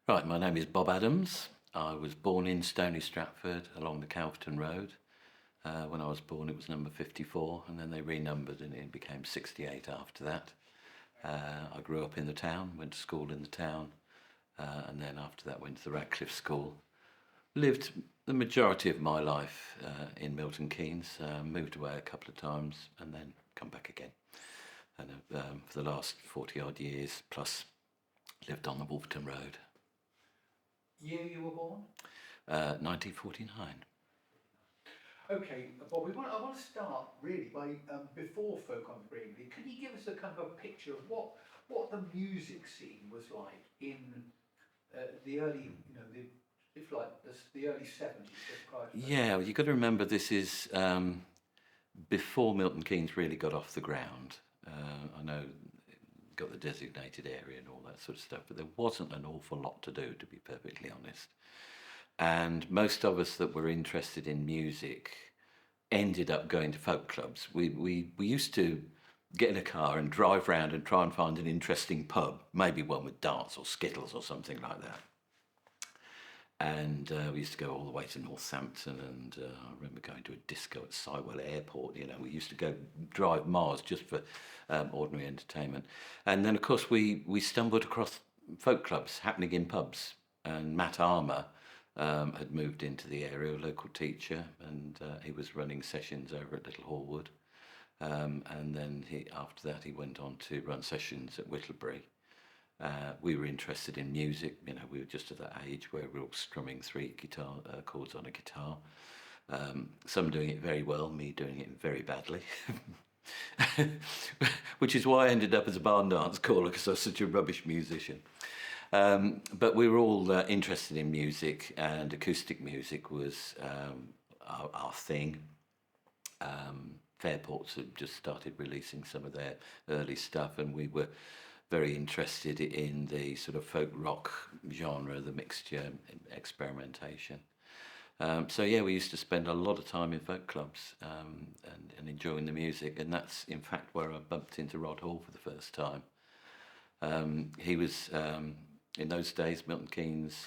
Right, my name is Bob Adams. I was born in Stony Stratford along the Calverton Road. When I was born, it was number 54, and then they renumbered and it became 68 after that. I grew up in the town, went to school in the town, and then after that went to the Radcliffe School. Lived the majority of my life in Milton Keynes, moved away a couple of times and then come back again. And for the last 40 odd years plus lived on the Wolverton Road. Year you were born? 1949. Okay, Bob, I want to start really by before Folk on the Green. Can you give us a kind of a picture of what the music scene was like in the early, the early 70s, just prior to that? Yeah, well, you've got to remember this is before Milton Keynes really got off the ground. I know it got the designated area and all that sort of stuff, but there wasn't an awful lot to do, to be perfectly honest. And most of us that were interested in music ended up going to folk clubs. We used to get in a car and drive round and try and find an interesting pub, maybe one with darts or skittles or something like that. And we used to go all the way to Northampton, and I remember going to a disco at Sywell Airport. You know, we used to go drive miles just for ordinary entertainment. And then, of course, we stumbled across folk clubs happening in pubs. And Matt Armour had moved into the area, a local teacher, and he was running sessions over at Little Hallwood. And then after that, he went on to run sessions at Whittlebury. We were interested in music. You know, we were just at that age where we were all strumming three guitar chords on a guitar. Some doing it very well, me doing it very badly. Which is why I ended up as a barn dance caller, because I was such a rubbish musician. But we were all interested in music, and acoustic music was our thing. Fairports had just started releasing some of their early stuff, and we were very interested in the sort of folk rock genre, the mixture, experimentation. So yeah, we used to spend a lot of time in folk clubs and enjoying the music, and that's in fact where I bumped into Rod Hall for the first time. He was, in those days, Milton Keynes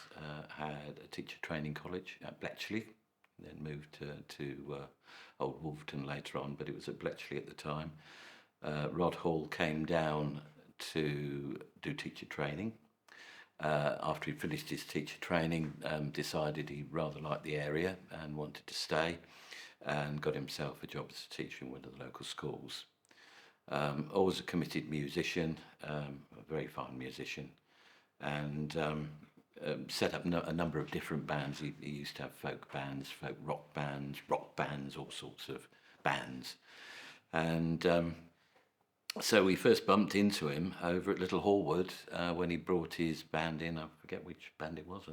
had a teacher training college at Bletchley, then moved to Old Wolverton later on, but it was at Bletchley at the time. Rod Hall came down to do teacher training. After he finished his teacher training, decided he rather liked the area and wanted to stay, and got himself a job as a teacher in one of the local schools. Always a committed musician, a very fine musician, and set up a number of different bands. He used to have folk bands, folk rock bands, all sorts of bands. And so we first bumped into him over at Little Hallwood when he brought his band in. I forget which band it was,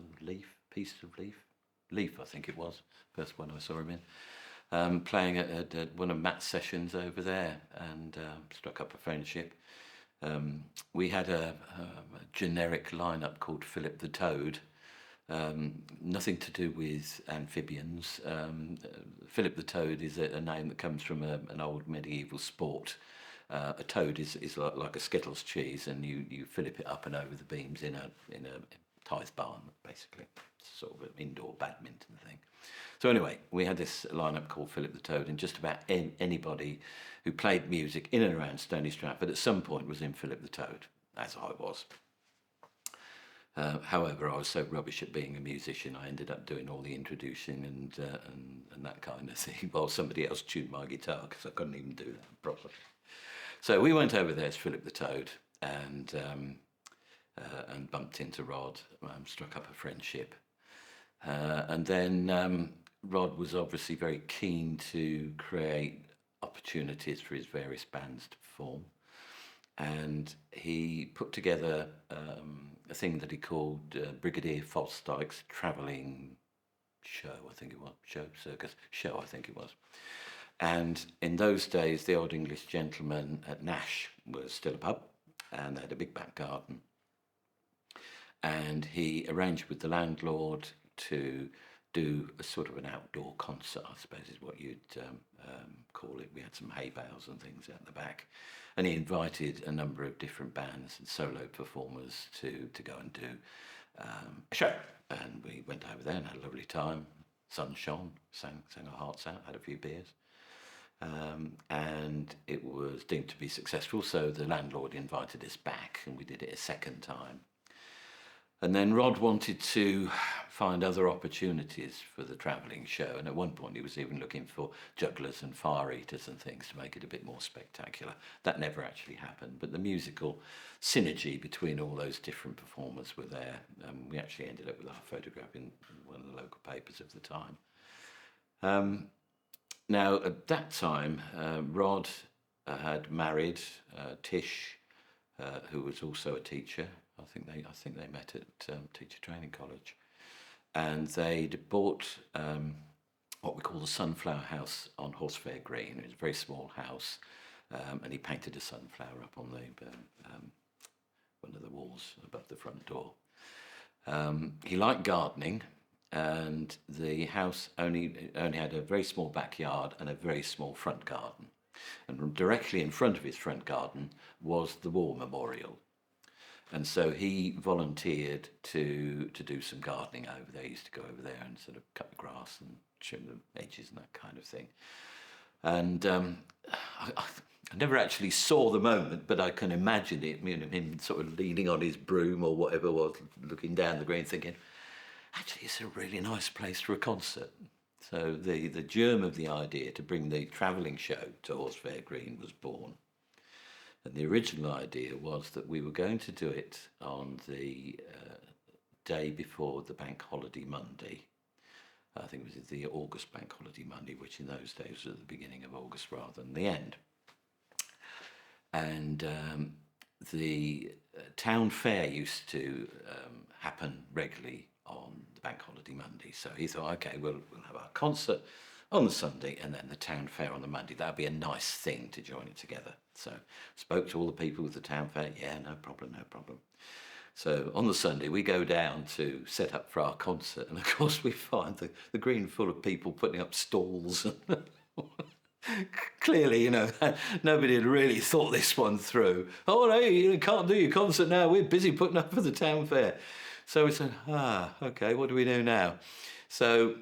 Piece of Leaf, I think it was, first one I saw him in. Playing at one of Matt's sessions over there, and struck up a friendship. We had a generic lineup called Philip the Toad, nothing to do with amphibians. Philip the Toad is a name that comes from an old medieval sport. A toad is like a Skittles cheese, and you fillip it up and over the beams in a tithe barn, basically. It's sort of an indoor badminton thing. So anyway, we had this lineup called Philip the Toad, and just about anybody who played music in and around Stony Stratford at some point was in Philip the Toad, as I was. However, I was so rubbish at being a musician, I ended up doing all the introducing and that kind of thing, while somebody else tuned my guitar, because I couldn't even do that properly. So we went over there as Philip the Toad, and bumped into Rod, struck up a friendship. And then Rod was obviously very keen to create opportunities for his various bands to perform. And he put together a thing that he called Brigadier Falstaff's Travelling Show, I think it was. Show, I think it was. And in those days, the Old English Gentleman at Nash was still a pub, and they had a big back garden. And he arranged with the landlord to do a sort of an outdoor concert, I suppose is what you'd call it. We had some hay bales and things out the back. And he invited a number of different bands and solo performers to go and do a show. And we went over there and had a lovely time. Sun shone, sang our hearts out, had a few beers. And it was deemed to be successful, so the landlord invited us back, and we did it a second time. And then Rod wanted to find other opportunities for the travelling show, and at one point he was even looking for jugglers and fire eaters and things to make it a bit more spectacular. That never actually happened, but the musical synergy between all those different performers were there. We actually ended up with our photograph in one of the local papers of the time. Now, at that time, Rod had married Tish, who was also a teacher. I think they met at Teacher Training College, and they'd bought what we call the Sunflower House on Horsefair Green. It was a very small house, and he painted a sunflower up on the one of the walls above the front door. He liked gardening, and the house only had a very small backyard and a very small front garden. And directly in front of his front garden was the war memorial. And so he volunteered to do some gardening over there. He used to go over there and sort of cut the grass and trim the edges and that kind of thing. And I never actually saw the moment, but I can imagine it, him sort of leaning on his broom or whatever it was, looking down the green, thinking, actually, it's a really nice place for a concert. So the germ of the idea to bring the travelling show to Horsefair Green was born. And the original idea was that we were going to do it on the day before the Bank Holiday Monday. I think it was the August Bank Holiday Monday, which in those days was at the beginning of August rather than the end. And the town fair used to happen regularly on the Bank Holiday Monday. So he thought, okay, we'll have our concert on the Sunday and then the town fair on the Monday. That'd be a nice thing to join it together. So spoke to all the people with the town fair. Yeah, no problem. So on the Sunday we go down to set up for our concert, and of course we find the green full of people putting up stalls. Clearly, nobody had really thought this one through. Oh no, you can't do your concert now. We're busy putting up for the town fair. So we said, okay, what do we do now? So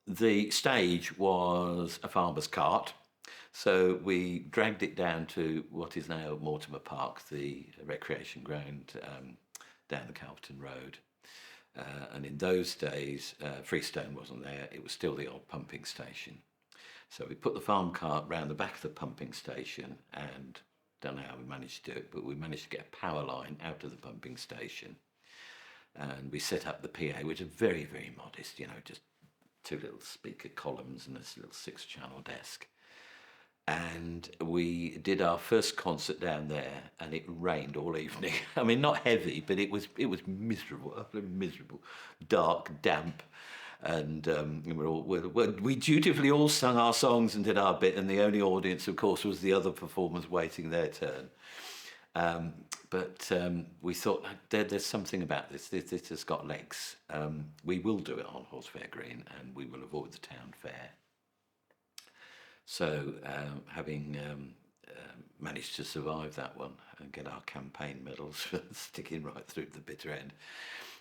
the stage was a farmer's cart. So we dragged it down to what is now Mortimer Park, the recreation ground down the Calverton Road. And in those days, Freestone wasn't there. It was still the old pumping station. So we put the farm cart round the back of the pumping station, and don't know how we managed to do it, but we managed to get a power line out of the pumping station. And we set up the PA, which is very, very modest, just two little speaker columns and this little 6-channel desk. And we did our first concert down there, and it rained all evening. I mean, not heavy, but it was miserable, utterly miserable, dark, damp. And we dutifully all sung our songs and did our bit, and the only audience, of course, was the other performers waiting their turn. But we thought, there's something about this. This has got legs. We will do it on Horsefair Green, and we will avoid the town fair. So, having managed to survive that one and get our campaign medals for sticking right through to the bitter end,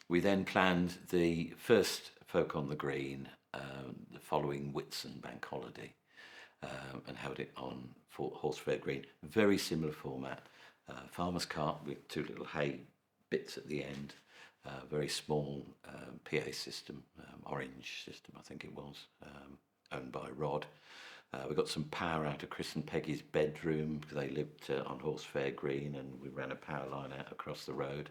we then planned the first Folk on the Green the following Whitsun Bank Holiday, and held it on Horsefair Green. Very similar format. Farmer's cart with 2 little hay bits at the end, very small PA system, orange system I think it was, owned by Rod. We got some power out of Chris and Peggy's bedroom because they lived on Horsefair Green, and we ran a power line out across the road.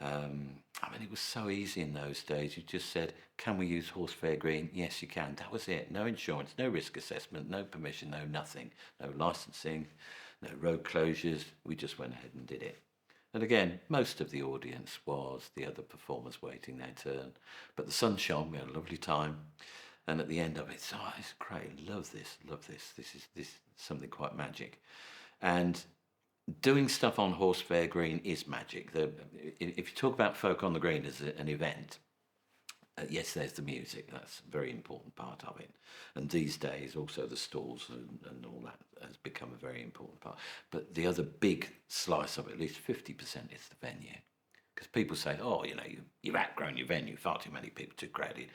It was so easy in those days. You just said, can we use Horsefair Green? Yes, you can. That was it. No insurance, no risk assessment, no permission, no nothing, no licensing, no road closures. We just went ahead and did it. And again, most of the audience was the other performers waiting their turn. But the sun shone, we had a lovely time. And at the end of it, it's great, love this. This is something quite magic. And doing stuff on Horsefair Green is magic. If you talk about Folk on the Green as an event, yes, there's the music. That's a very important part of it. And these days, also the stalls and all that has become a very important part. But the other big slice of it, at least 50%, is the venue. Because people say, oh, you've outgrown your venue, far too many people, too crowded,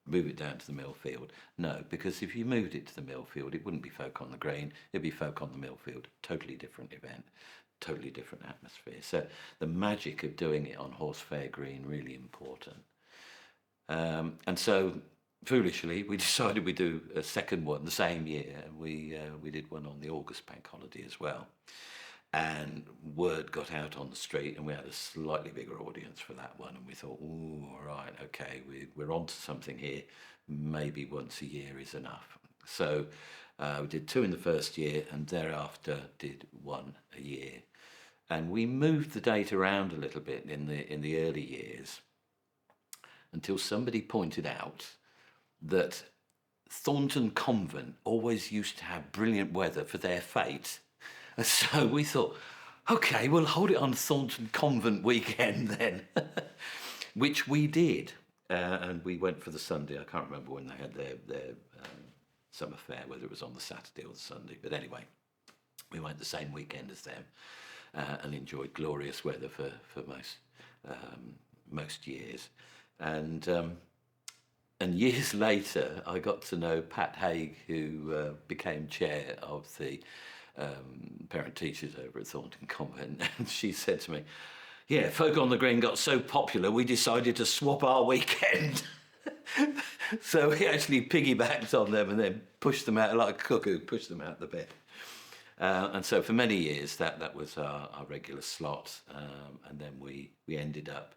move it down to the Millfield. No, because if you moved it to the Millfield, it wouldn't be Folk on the Green, it'd be Folk on the Millfield. Totally different event, totally different atmosphere. So the magic of doing it on Horsefair Green, really important. And so foolishly, we decided we'd do a second one the same year, and we did one on the August bank holiday as well. And word got out on the street, and we had a slightly bigger audience for that one. And we thought, oh, all right, okay, we're onto something here. Maybe once a year is enough. So we did 2 in the first year, and thereafter did 1 a year. And we moved the date around a little bit in the early years, until somebody pointed out that Thornton Convent always used to have brilliant weather for their fete. And so we thought, okay, we'll hold it on Thornton Convent weekend then, which we did. And we went for the Sunday. I can't remember when they had their summer fair, whether it was on the Saturday or the Sunday. But anyway, we went the same weekend as them and enjoyed glorious weather for most years. And years later, I got to know Pat Haig, who became chair of the parent teachers over at Thornton Convent, and she said to me, yeah, Folk on the Green got so popular we decided to swap our weekend. So we actually piggybacked on them and then pushed them out like a cuckoo, pushed them out the bed. And so for many years that was our regular slot, and then we ended up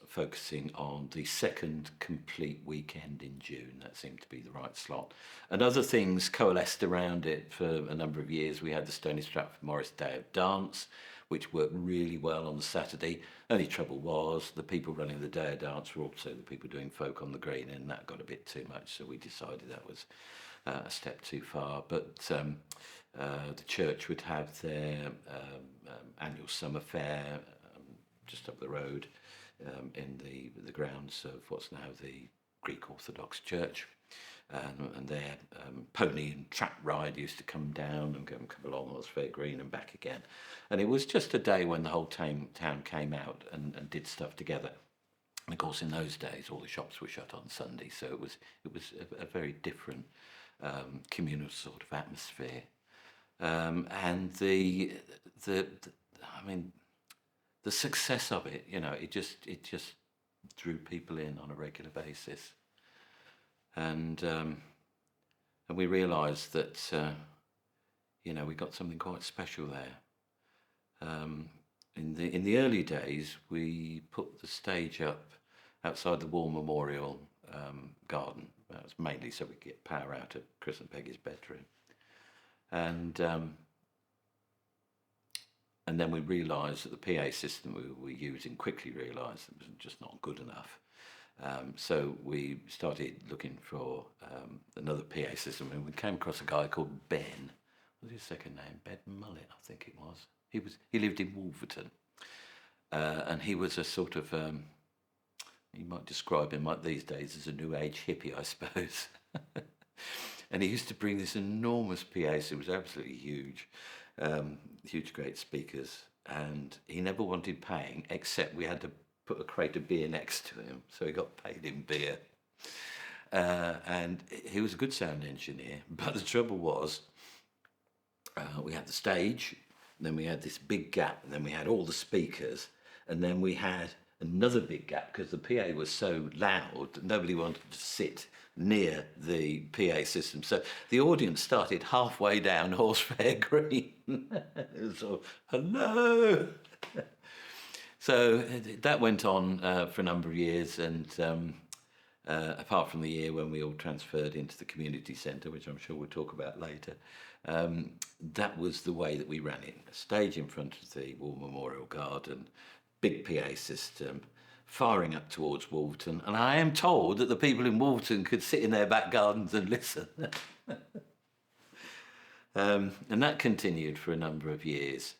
focusing on the second complete weekend in June. That seemed to be the right slot. And other things coalesced around it for a number of years. We had the Stony Stratford Morris Day of Dance, which worked really well on the Saturday. Only trouble was the people running the Day of Dance were also the people doing Folk on the Green, and that got a bit too much, so we decided that was a step too far. But the church would have their annual summer fair just up the road, in the grounds of what's now the Greek Orthodox Church, and their pony and trap ride used to come down and come along Horsefair Green and back again, and it was just a day when the whole town came out and did stuff together. And of course, in those days, all the shops were shut on Sunday, so it was a very different communal sort of atmosphere, and the success of it, it just drew people in on a regular basis, and we realised that we got something quite special there. In the early days, we put the stage up outside the War Memorial garden. That was mainly so we could get power out of Chris and Peggy's bedroom, and then we realised that the PA system we were using, quickly realised it was just not good enough. So we started looking for another PA system, and we came across a guy called Ben. What was his second name? Ben Mullet, I think it was. He lived in Wolverton, and he was a sort of you might describe him like these days as a new age hippie, I suppose. And he used to bring this enormous PA, so it was absolutely huge. Huge, great speakers, and he never wanted paying, except we had to put a crate of beer next to him, so he got paid in beer. And he was a good sound engineer, but the trouble was, we had the stage, then we had this big gap, and then we had all the speakers, and then we had another big gap because the PA was so loud that nobody wanted to sit near the PA system. So the audience started halfway down Horsefair Green. It was sort of, hello. So that went on for a number of years, and apart from the year when we all transferred into the community centre, which I'm sure we'll talk about later, that was the way that we ran it. A stage in front of the War Memorial Garden, big PA system, firing up towards Wolverton, and I am told that the people in Wolverton could sit in their back gardens and listen. And that continued for a number of years.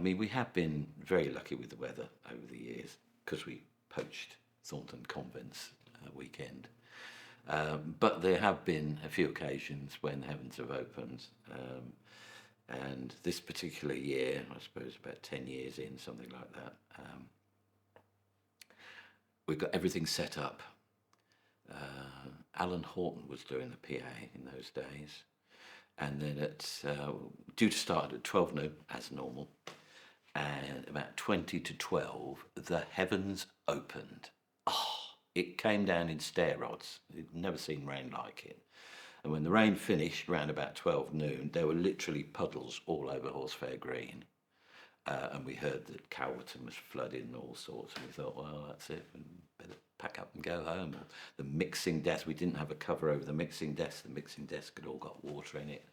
We have been very lucky with the weather over the years because we poached Thornton Convent's weekend. But there have been a few occasions when the heavens have opened. And this particular year, I suppose about 10 years in, something like that, we've got everything set up. Alan Horton was doing the PA in those days. And then it's due to start at 12 noon, as normal. And about 20 to 12, the heavens opened. Oh, it came down in stair rods. You'd never seen rain like it. And when the rain finished round about 12 noon, there were literally puddles all over Horsefair Green. And we heard that Calverton was flooded and all sorts. And we thought, well, that's it. We better pack up and go home. Or the mixing desk, we didn't have a cover over the mixing desk. The mixing desk had all got water in it.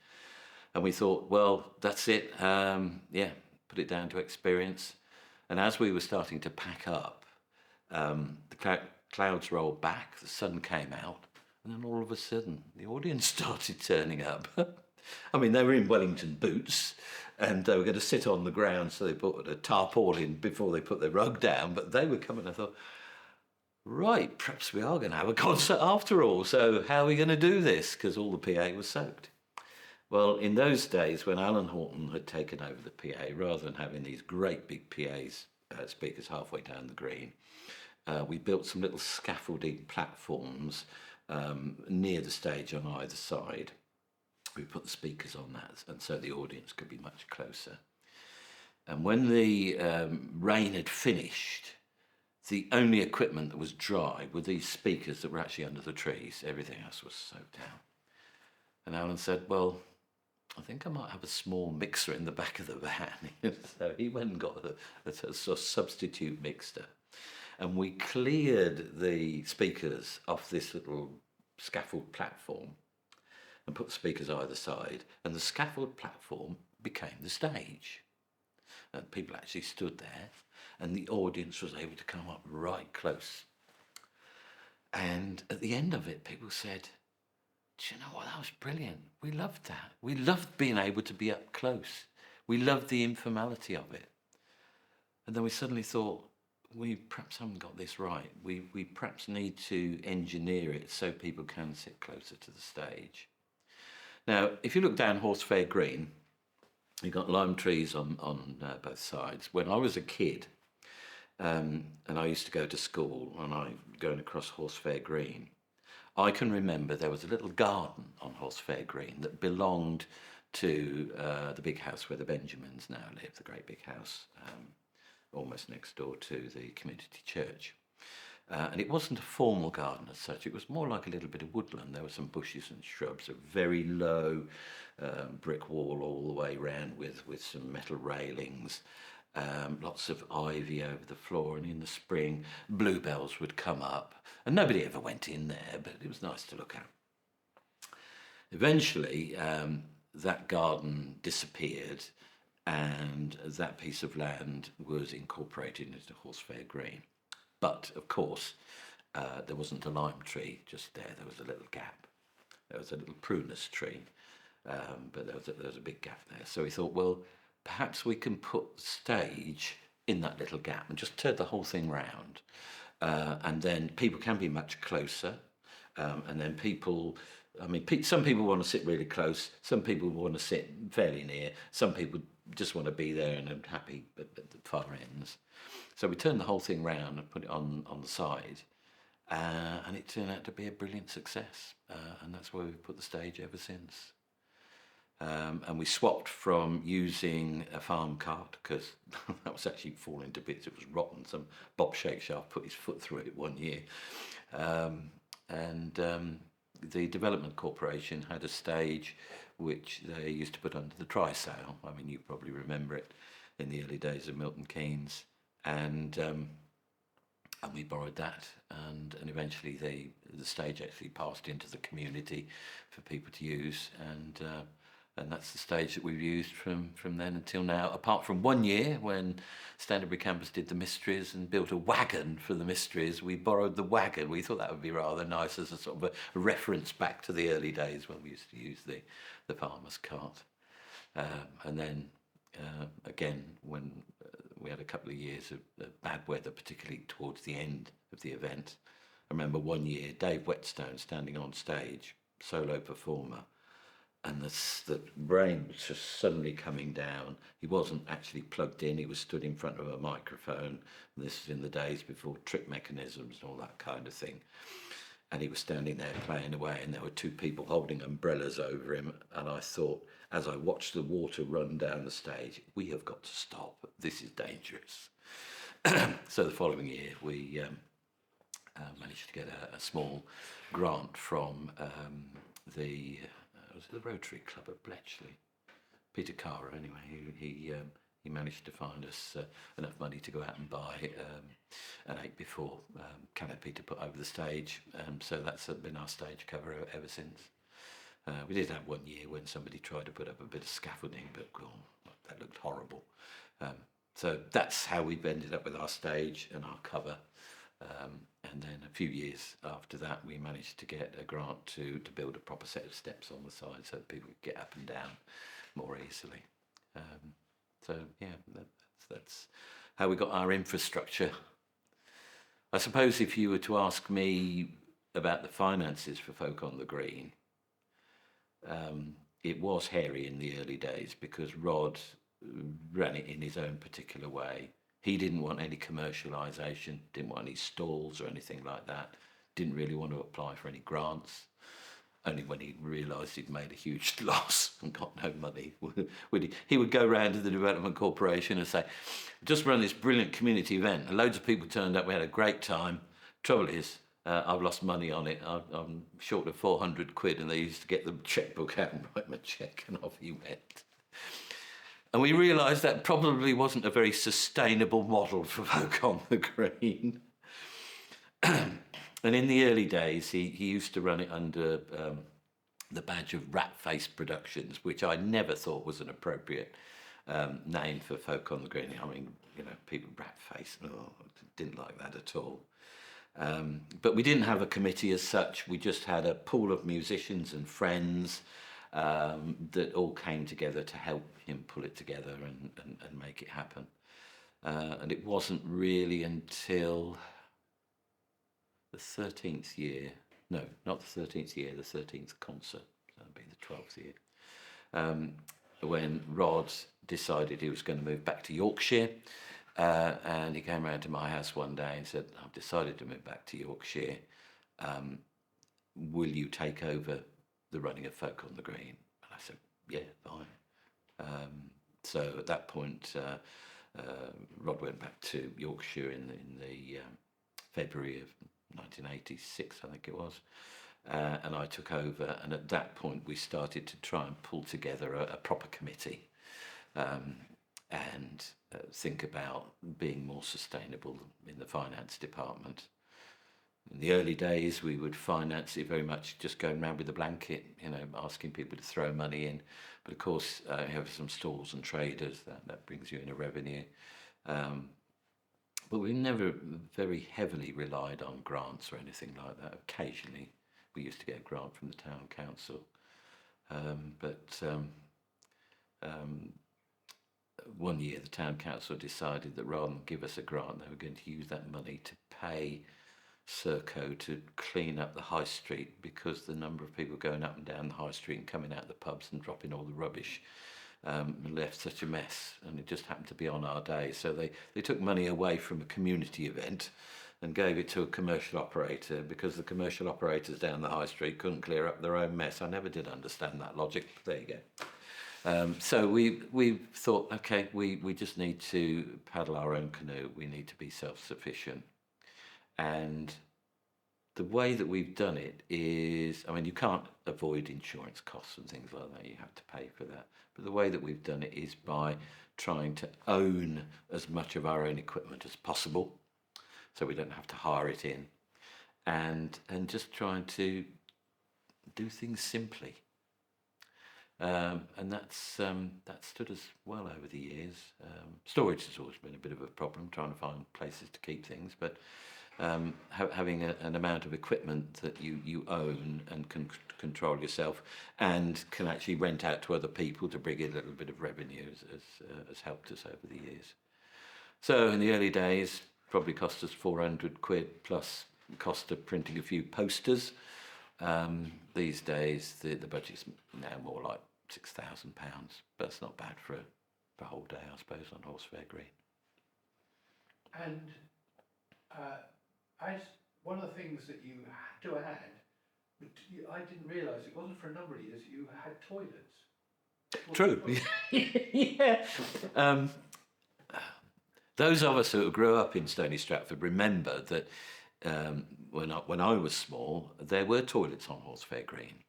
And we thought, well, that's it. Put it down to experience. And as we were starting to pack up, the clouds rolled back, the sun came out, and then all of a sudden, the audience started turning up. I mean, they were in Wellington boots, and they were going to sit on the ground, so they put a tarpaulin before they put their rug down, but they were coming. I thought, right, perhaps we are going to have a concert after all, so how are we going to do this? Because all the PA was soaked. Well, in those days, when Alan Horton had taken over the PA, rather than having these great big PAs, speakers halfway down the green, we built some little scaffolding platforms near the stage on either side. We put the speakers on that, and so the audience could be much closer. And when the rain had finished, the only equipment that was dry were these speakers that were actually under the trees. Everything else was soaked down. And Alan said, well, I think I might have a small mixer in the back of the van. So he went and got a sort of substitute mixer. And we cleared the speakers off this little scaffold platform and put the speakers either side. And the scaffold platform became the stage. And people actually stood there, and the audience was able to come up right close. And at the end of it, people said, do you know what, that was brilliant. We loved that. We loved being able to be up close. We loved the informality of it. And then we suddenly thought, we perhaps haven't got this right. We perhaps need to engineer it so people can sit closer to the stage. Now, if you look down Horsefair Green, you've got lime trees on both sides. When I was a kid, and I used to go to school, and I going across Horsefair Green, I can remember there was a little garden on Horsefair Green that belonged to the big house where the Benjamins now live, the great big house, almost next door to the community church. And it wasn't a formal garden as such, it was more like a little bit of woodland. There were some bushes and shrubs, a very low brick wall all the way round with some metal railings. Lots of ivy over the floor, and in the spring bluebells would come up, and nobody ever went in there, but it was nice to look at. Eventually that garden disappeared, and that piece of land was incorporated into Horsefair Green. But of course there wasn't a lime tree just there. There was a little gap. There was a little prunus tree, but there was a big gap there. So we thought, well, perhaps we can put the stage in that little gap and just turn the whole thing round. And then people can be much closer. And then some people want to sit really close. Some people want to sit fairly near. Some people just want to be there and are happy at the far ends. So we turned the whole thing round and put it on the side. And it turned out to be a brilliant success. And that's where we've put the stage ever since. And we swapped from using a farm cart, because that was actually falling to bits. It was rotten. Some Bob Shakeshaft put his foot through it one year. The Development Corporation had a stage which they used to put under the trysail. I mean, you probably remember it in the early days of Milton Keynes. And we borrowed that, and eventually the stage actually passed into the community for people to use, and that's the stage that we've used from then until now, apart from 1 year when Stanbury Campus did the Mysteries and built a wagon for the Mysteries. We borrowed the wagon. We thought that would be rather nice as a sort of a reference back to the early days when we used to use the farmer's cart. And then again, when we had a couple of years of bad weather, particularly towards the end of the event. I remember 1 year, Dave Whetstone standing on stage, solo performer, and the rain was just suddenly coming down. He wasn't actually plugged in, he was stood in front of a microphone. And this was in the days before trip mechanisms and all that kind of thing. And he was standing there playing away, and there were two people holding umbrellas over him. And I thought, as I watched the water run down the stage, we have got to stop. This is dangerous. So the following year, we managed to get a small grant from was it the Rotary Club at Bletchley? Peter Carr, anyway. He managed to find us enough money to go out and buy an 8x4 canopy to put over the stage. So that's been our stage cover ever since. We did have one year when somebody tried to put up a bit of scaffolding, but that looked horrible. So that's how we've ended up with our stage and our cover. And then a few years after that, we managed to get a grant to build a proper set of steps on the side so that people could get up and down more easily. So yeah, that's how we got our infrastructure. I suppose if you were to ask me about the finances for Folk on the Green, it was hairy in the early days because Rod ran it in his own particular way. He didn't want any commercialisation, didn't want any stalls or anything like that, didn't really want to apply for any grants. Only when he realised he'd made a huge loss and got no money he would go round to the Development Corporation and say, just run this brilliant community event, and loads of people turned up, we had a great time. Trouble is, I've lost money on it, I'm short of 400 quid, and they used to get the chequebook out and write him a cheque, and off he went. And we realised that probably wasn't a very sustainable model for Folk on the Green. And in the early days, he used to run it under the badge of Rat Face Productions, which I never thought was an appropriate name for Folk on the Green. I mean, people rat face, didn't like that at all. But we didn't have a committee as such. We just had a pool of musicians and friends that all came together to help him pull it together and make it happen. And it wasn't really until the 13th year, no, not the 13th year, the 13th concert, that would be the 12th year, when Rod decided he was going to move back to Yorkshire. And he came round to my house one day and said, I've decided to move back to Yorkshire. Will you take over the running of Folk on the Green? And I said, yeah, fine. So at that point, Rod went back to Yorkshire in the February of 1986, I think it was, and I took over. And at that point, we started to try and pull together a proper committee and think about being more sustainable in the finance department. In the early days, we would finance it very much just going around with a blanket, asking people to throw money in. But of course, you have some stalls and traders, that brings you in a revenue. But we never very heavily relied on grants or anything like that. Occasionally, we used to get a grant from the town council. One year, the town council decided that rather than give us a grant, they were going to use that money to pay Serco to clean up the high street, because the number of people going up and down the high street and coming out the pubs and dropping all the rubbish left such a mess, and it just happened to be on our day. So they took money away from a community event and gave it to a commercial operator, because the commercial operators down the high street couldn't clear up their own mess. I never did understand that logic, but there you go. So we thought, okay, we just need to paddle our own canoe. We need to be self-sufficient. And the way that we've done it is, I mean, you can't avoid insurance costs and things like that. You have to pay for that. But the way that we've done it is by trying to own as much of our own equipment as possible, so we don't have to hire it in, and just trying to do things simply. And that's stood us well over the years. Storage has always been a bit of a problem, trying to find places to keep things, but having an amount of equipment that you own and can control yourself and can actually rent out to other people to bring in a little bit of revenue has helped us over the years. So in the early days, probably cost us 400 quid plus cost of printing a few posters. These days, the budget's now more like £6,000, but it's not bad for a whole day, I suppose, on Horsefair Green. And as one of the things that you had to add, but I didn't realise it wasn't for a number of years, you had toilets. True. Yeah. Those of us who grew up in Stony Stratford remember that when I was small, there were toilets on Horsefair Green.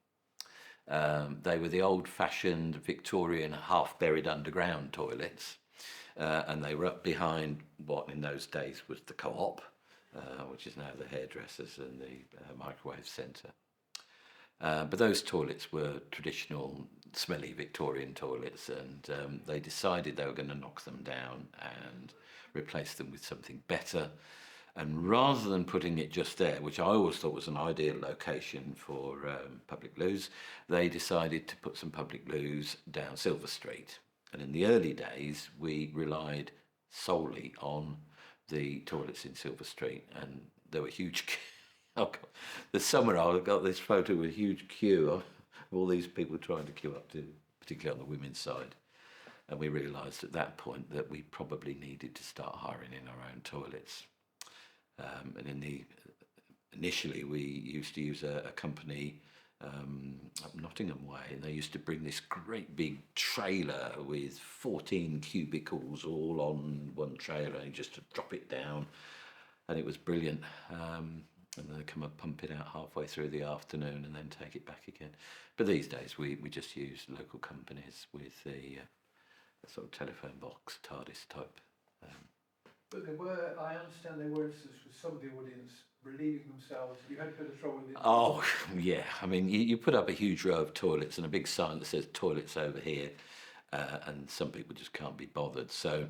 They were the old-fashioned Victorian half-buried underground toilets, and they were up behind what in those days was the Co-op, which is now the hairdressers and the microwave centre. But those toilets were traditional, smelly Victorian toilets, and they decided they were going to knock them down and replace them with something better. And rather than putting it just there, which I always thought was an ideal location for public loos, they decided to put some public loos down Silver Street. And in the early days, we relied solely on the toilets in Silver Street, and there were huge. Oh God. The summer I got this photo with a huge queue of all these people trying to queue up to, particularly on the women's side. And we realised at that point that we probably needed to start hiring in our own toilets. And initially we used to use a company up Nottingham way, and they used to bring this great big trailer with 14 cubicles all on one trailer, and just to drop it down, and it was brilliant. And then they come and pump it out halfway through the afternoon and then take it back again. But these days we just use local companies with the sort of telephone box, TARDIS type. But there were, I understand there were instances with some of the audience relieving themselves. You had a bit of trouble with it. Oh, yeah. I mean, you put up a huge row of toilets and a big sign that says toilets over here, and some people just can't be bothered. So,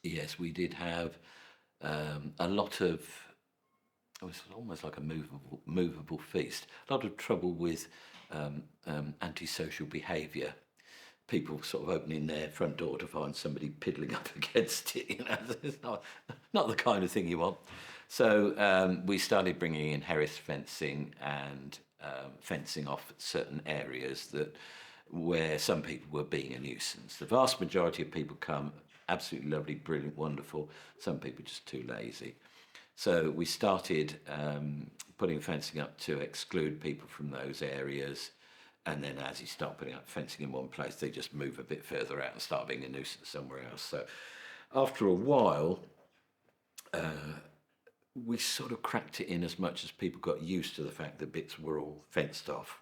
yes, we did have a lot of, it was almost like a movable feast, a lot of trouble with antisocial behaviour. People sort of opening their front door to find somebody piddling up against it. You know, it's not the kind of thing you want. So we started bringing in Harris fencing and fencing off certain areas where some people were being a nuisance. The vast majority of people come absolutely lovely, brilliant, wonderful. Some people just too lazy. So we started putting fencing up to exclude people from those areas. And then as you start putting up fencing in one place, they just move a bit further out and start being a nuisance somewhere else. So after a while, we sort of cracked it in as much as people got used to the fact that bits were all fenced off.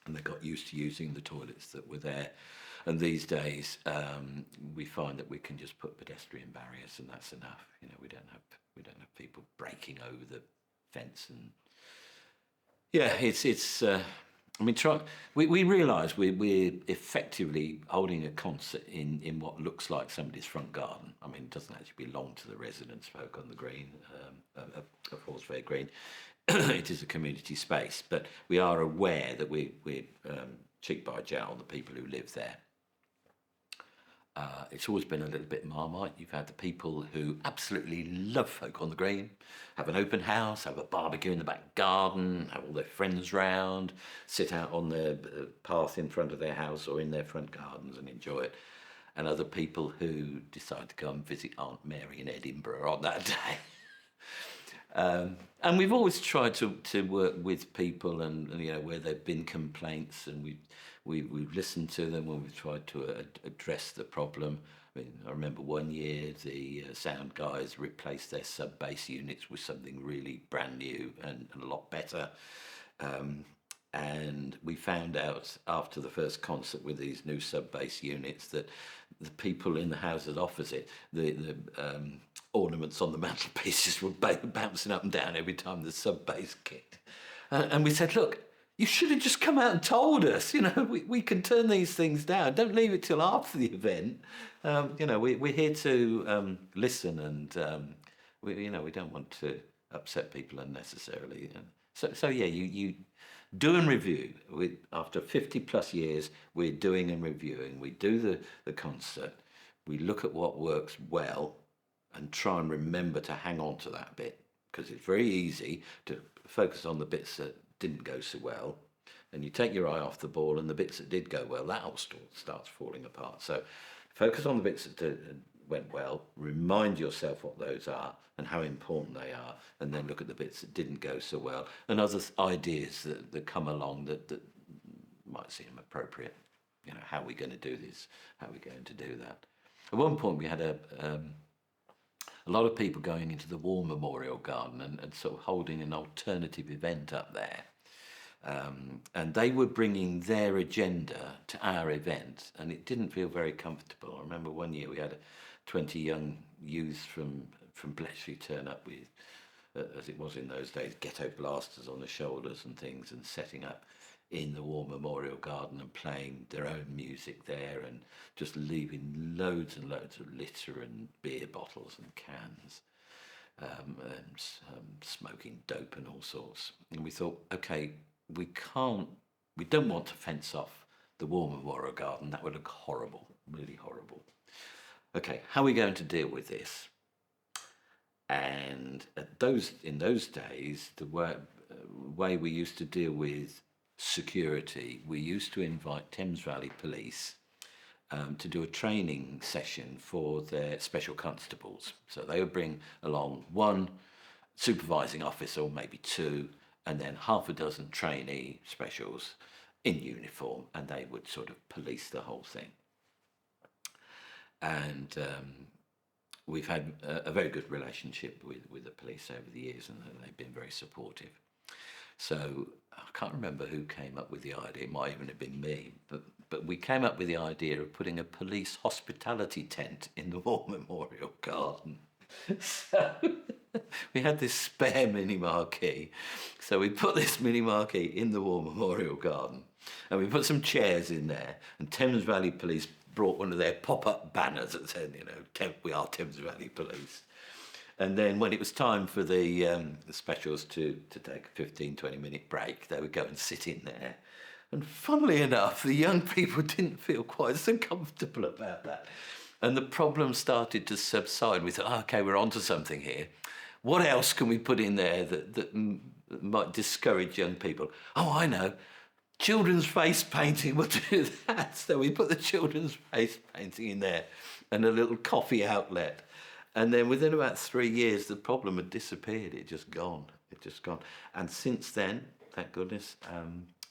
And they got used to using the toilets that were there. And these days, we find that we can just put pedestrian barriers, and that's enough. You know, we don't have people breaking over the fence. And yeah, it's. I mean, we realise we're effectively holding a concert in what looks like somebody's front garden. I mean, it doesn't actually belong to the residents folk on the green, of Horsefair Green. It is a community space, but we are aware that we're cheek by jowl the people who live there. It's always been a little bit Marmite. You've had the people who absolutely love folk on the green, have an open house, have a barbecue in the back garden, have all their friends round, sit out on the path in front of their house or in their front gardens and enjoy it. And other people who decide to go and visit Aunt Mary in Edinburgh on that day. And we've always tried to work with people, and you know, where there've been complaints, and we've listened to them when we've tried to address the problem. I mean, I remember one year the sound guys replaced their sub-bass units with something really brand new and a lot better. And we found out after the first concert with these new sub-bass units that the people in the houses opposite, the ornaments on the mantelpieces were bouncing up and down every time the sub-bass kicked. And we said, look, you should have just come out and told us, you know, we can turn these things down. Don't leave it till after the event. You know, we're here to listen, and we don't want to upset people unnecessarily. So yeah, you do and review. After 50 plus years, we're doing and reviewing. We do the concert. We look at what works well and try and remember to hang on to that bit, because it's very easy to focus on the bits that didn't go so well, and you take your eye off the ball, and the bits that did go well, that all starts falling apart. So focus on the bits that went well, remind yourself what those are and how important they are, and then look at the bits that didn't go so well and other ideas that come along that might seem appropriate. You know, how are we going to do this? How are we going to do that? At one point, we had a lot of people going into the War Memorial Garden and sort of holding an alternative event up there. And they were bringing their agenda to our event, and it didn't feel very comfortable. I remember one year we had 20 young youths from Bletchley turn up with, as it was in those days, ghetto blasters on the shoulders and things, and setting up in the War Memorial Garden and playing their own music there, and just leaving loads and loads of litter and beer bottles and cans, and smoking dope and all sorts. And we thought, okay, we don't want to fence off the War Memorial Garden. That would look horrible, really horrible. Okay, how are we going to deal with this? And in those days, the way we used to deal with security, we used to invite Thames Valley Police to do a training session for their special constables. So they would bring along one supervising officer, or maybe two, and then half a dozen trainee specials in uniform, and they would sort of police the whole thing. And we've had a very good relationship with the police over the years, and they've been very supportive. So I can't remember who came up with the idea. It might even have been me, but we came up with the idea of putting a police hospitality tent in the War Memorial Garden. So we had this spare mini marquee. So we put this mini marquee in the War Memorial Garden, and we put some chairs in there, and Thames Valley Police brought one of their pop-up banners that said, you know, we are Thames Valley Police. And then when it was time for the specials to take a 15-20 minute break, they would go and sit in there. And funnily enough, the young people didn't feel quite so comfortable about that. And the problem started to subside. We thought, oh, okay, we're onto something here. What else can we put in there that might discourage young people? Oh, I know. Children's face painting will do that. So we put the children's face painting in there, and a little coffee outlet. And then within about 3 years, the problem had disappeared. It just gone. And since then, thank goodness,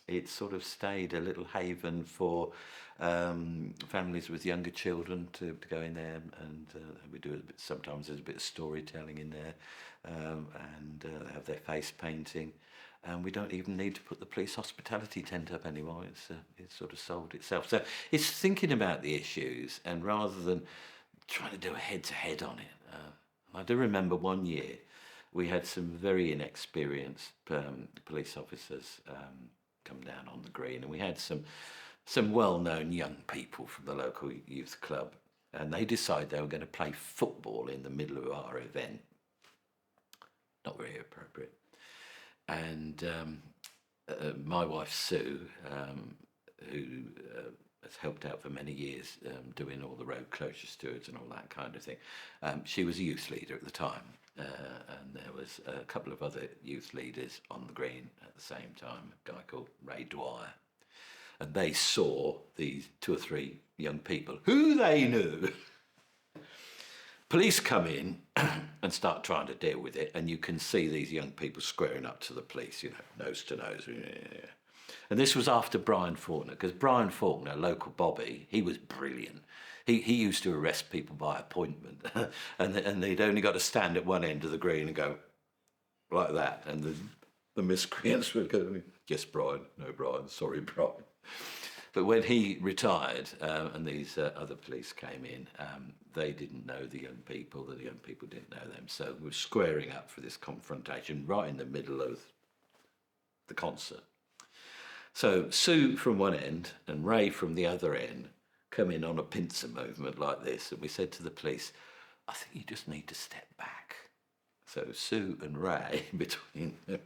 it's sort of stayed a little haven for families with younger children to go in there, and we do sometimes there's a bit of storytelling in there, and they have their face painting. And we don't even need to put the police hospitality tent up anymore. It's sort of sold itself. So it's thinking about the issues, and rather than trying to do a head-to-head on it. I do remember one year we had some very inexperienced police officers come down on the green, and we had some well-known young people from the local youth club, and they decided they were going to play football in the middle of our event. Not very appropriate. And my wife Sue, who has helped out for many years doing all the road closure stewards and all that kind of thing, she was a youth leader at the time, and there was a couple of other youth leaders on the green at the same time, a guy called Ray Dwyer, and they saw these 2 or 3 young people who they knew. Police come in and start trying to deal with it, and you can see these young people squaring up to the police, you know, nose to nose. And this was after Brian Faulkner, because Brian Faulkner, local Bobby, he was brilliant. He used to arrest people by appointment, and they'd only got to stand at one end of the green and go like that, and the miscreants would go, yes, Brian, no, Brian, sorry, Brian. But when he retired and these other police came in, they didn't know the young people didn't know them. So we're squaring up for this confrontation right in the middle of the concert. So Sue from one end and Ray from the other end come in on a pincer movement like this. And we said to the police, I think you just need to step back. So Sue and Ray, between them,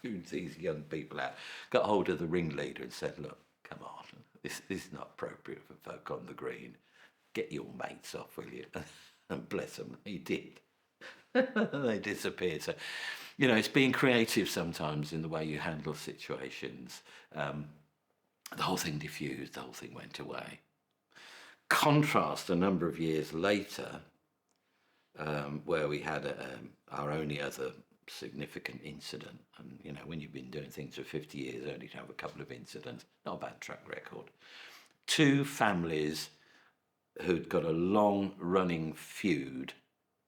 shooed these young people out, got hold of the ringleader and said, look, come on, this is not appropriate for folk on the green. Get your mates off, will you? And bless them, he did. They disappeared. So you know, it's being creative sometimes in the way you handle situations. The whole thing diffused, the whole thing went away. Contrast a number of years later, where we had our only other significant incident. And, you know, when you've been doing things for 50 years, only to have a couple of incidents, not a bad track record. Two families who'd got a long-running feud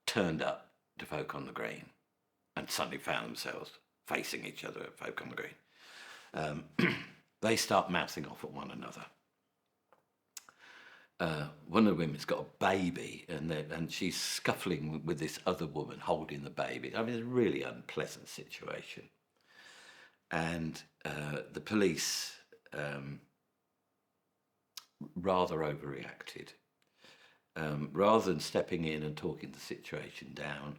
turned up to Folk on the Green and suddenly found themselves facing each other at Folk on the Green. They start mouthing off at one another. One of the women's got a baby, and she's scuffling with this other woman holding the baby. I mean, it's a really unpleasant situation. And the police rather overreacted. Rather than stepping in and talking the situation down,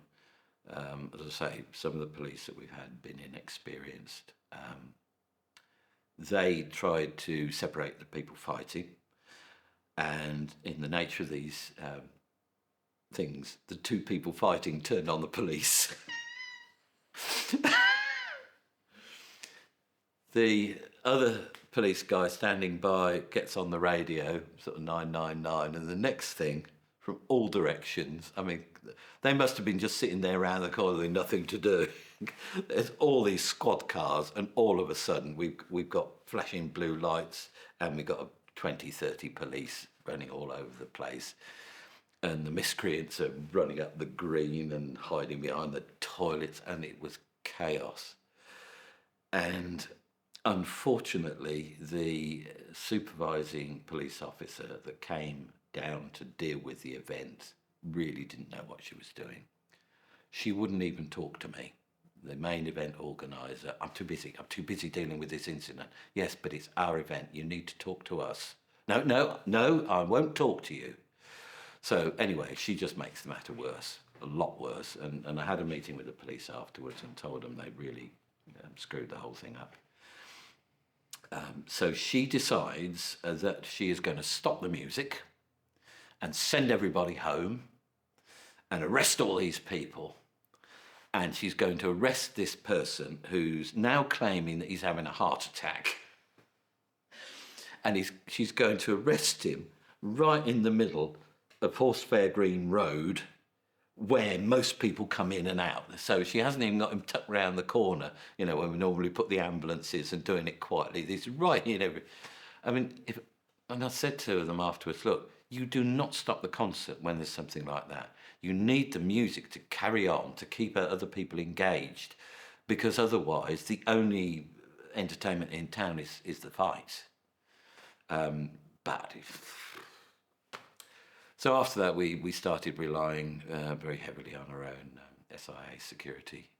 as I say, some of the police that we've had been inexperienced. They tried to separate the people fighting. And in the nature of these things, the two people fighting turned on the police. The other police guy standing by gets on the radio, sort of 999, and the next thing, from all directions, I mean, they must have been just sitting there around the corner with nothing to do. There's all these squad cars, and all of a sudden we've got flashing blue lights, and we've got 20, 30 police running all over the place. And the miscreants are running up the green and hiding behind the toilets, and it was chaos. And unfortunately, the supervising police officer that came down to deal with the event really didn't know what she was doing. She wouldn't even talk to me, the main event organiser. I'm too busy dealing with this incident. Yes, but it's our event. You need to talk to us. No, I won't talk to you. So anyway, she just makes the matter worse, a lot worse. And I had a meeting with the police afterwards and told them they really screwed the whole thing up. So she decides that she is going to stop the music and send everybody home and arrest all these people. And she's going to arrest this person who's now claiming that he's having a heart attack. And she's going to arrest him right in the middle of Horsefair Green Road, where most people come in and out. So she hasn't even got him tucked round the corner, you know, when we normally put the ambulances and doing it quietly. This is right in every... I mean, and I said to them afterwards, look, you do not stop the concert when there's something like that. You need the music to carry on, to keep other people engaged, because otherwise the only entertainment in town is the fight. So after that, we started relying very heavily on our own SIA security.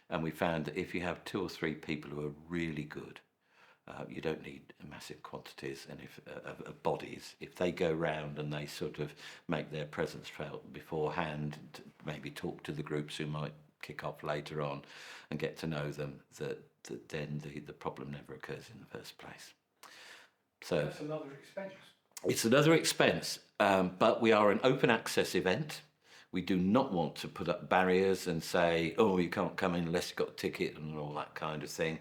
And we found that if you have 2 or 3 people who are really good, you don't need massive quantities and of bodies. If they go round and they sort of make their presence felt beforehand, maybe talk to the groups who might kick off later on and get to know them, that then the problem never occurs in the first place. So that's another expense. It's another expense, but we are an open access event. We do not want to put up barriers and say, oh, you can't come in unless you've got a ticket and all that kind of thing.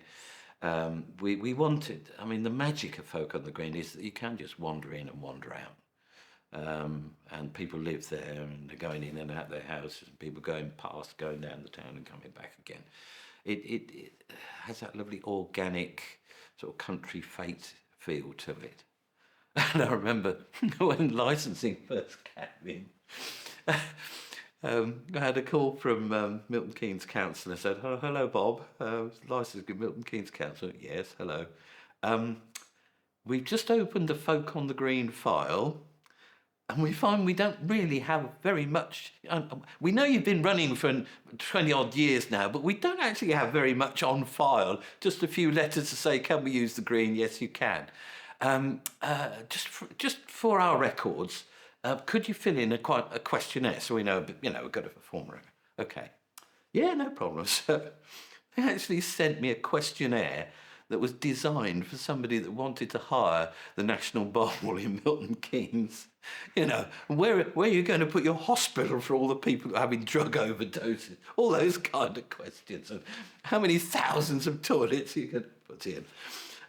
We wanted, I mean, the magic of Folk on the Green is that you can just wander in and wander out. And people live there and they're going in and out their houses, and people going past, going down the town and coming back again. It has that lovely organic sort of country fete feel to it. And I remember when licensing first came in, I had a call from Milton Keynes Council and said, oh, hello, Bob, licensing Milton Keynes Council. Yes, hello. We've just opened the Folk on the Green file, and we find we don't really have very much. We know you've been running for 20 odd years now, but we don't actually have very much on file. Just a few letters to say, can we use the green? Yes, you can. Just for our records, could you fill in a questionnaire so we know, we've got a form. Okay. Yeah, no problem. So they actually sent me a questionnaire that was designed for somebody that wanted to hire the National Bowl in Milton Keynes. You know, where are you going to put your hospital for all the people having drug overdoses? All those kind of questions. And how many thousands of toilets you can put in?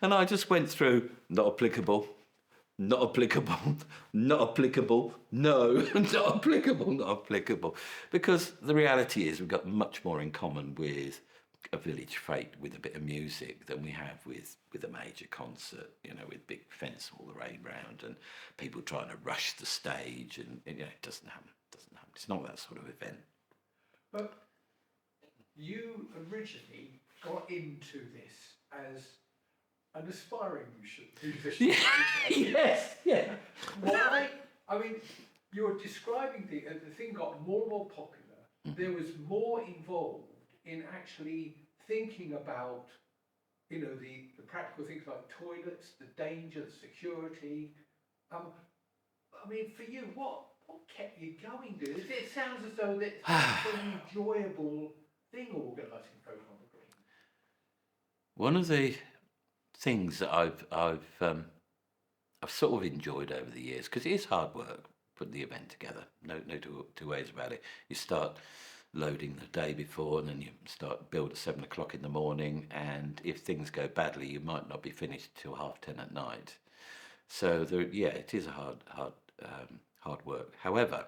And I just went through, not applicable, not applicable, not applicable, no, not applicable, not applicable. Because the reality is we've got much more in common with a village fete with a bit of music than we have with a major concert, you know, with big fence all the way round and people trying to rush the stage, and you know, it doesn't happen. It's not that sort of event. But you originally got into this as an aspiring musician. Yeah. Yes, yeah. Why? I mean, you're describing the thing got more and more popular. There was more involved in actually thinking about, you know, the practical things like toilets, the danger, the security. I mean, for you, what kept you going? It sounds as though it's an enjoyable thing organising folk on the green. One of the things that I've sort of enjoyed over the years, because it is hard work putting the event together. No two ways about it. You start loading the day before, and then you start build at 7 o'clock in the morning, and if things go badly, you might not be finished till 10:30 at night. So it is a hard work. However,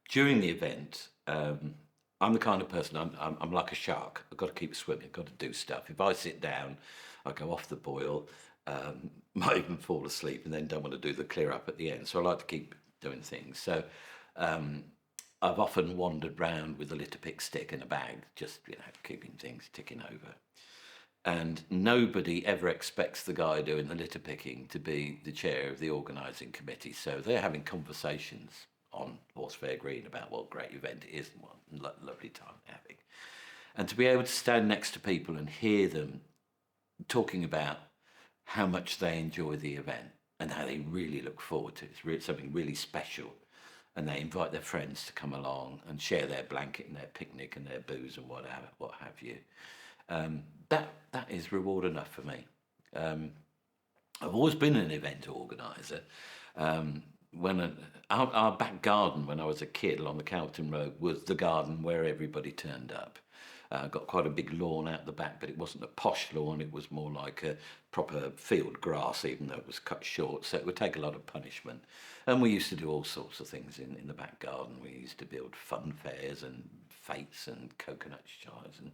during the event, I'm the kind of person, I'm like a shark. I've got to keep swimming, I've got to do stuff. If I sit down, I go off the boil, might even fall asleep, and then don't want to do the clear up at the end. So I like to keep doing things. So I've often wandered round with a litter pick stick and a bag, just, you know, keeping things ticking over. And nobody ever expects the guy doing the litter picking to be the chair of the organising committee. So they're having conversations on Horsefair Green about what a great event it is and what a lovely time they're having. And to be able to stand next to people and hear them talking about how much they enjoy the event and how they really look forward to it. It's really, something really special. And they invite their friends to come along and share their blanket and their picnic and their booze and what have you. That is reward enough for me. I've always been an event organiser. Our back garden when I was a kid along the Calton Road was the garden where everybody turned up. Got quite a big lawn out the back, but it wasn't a posh lawn, it was more like a proper field grass, even though it was cut short, so it would take a lot of punishment. And we used to do all sorts of things in the back garden. We used to build fun fairs and fetes and coconut shies and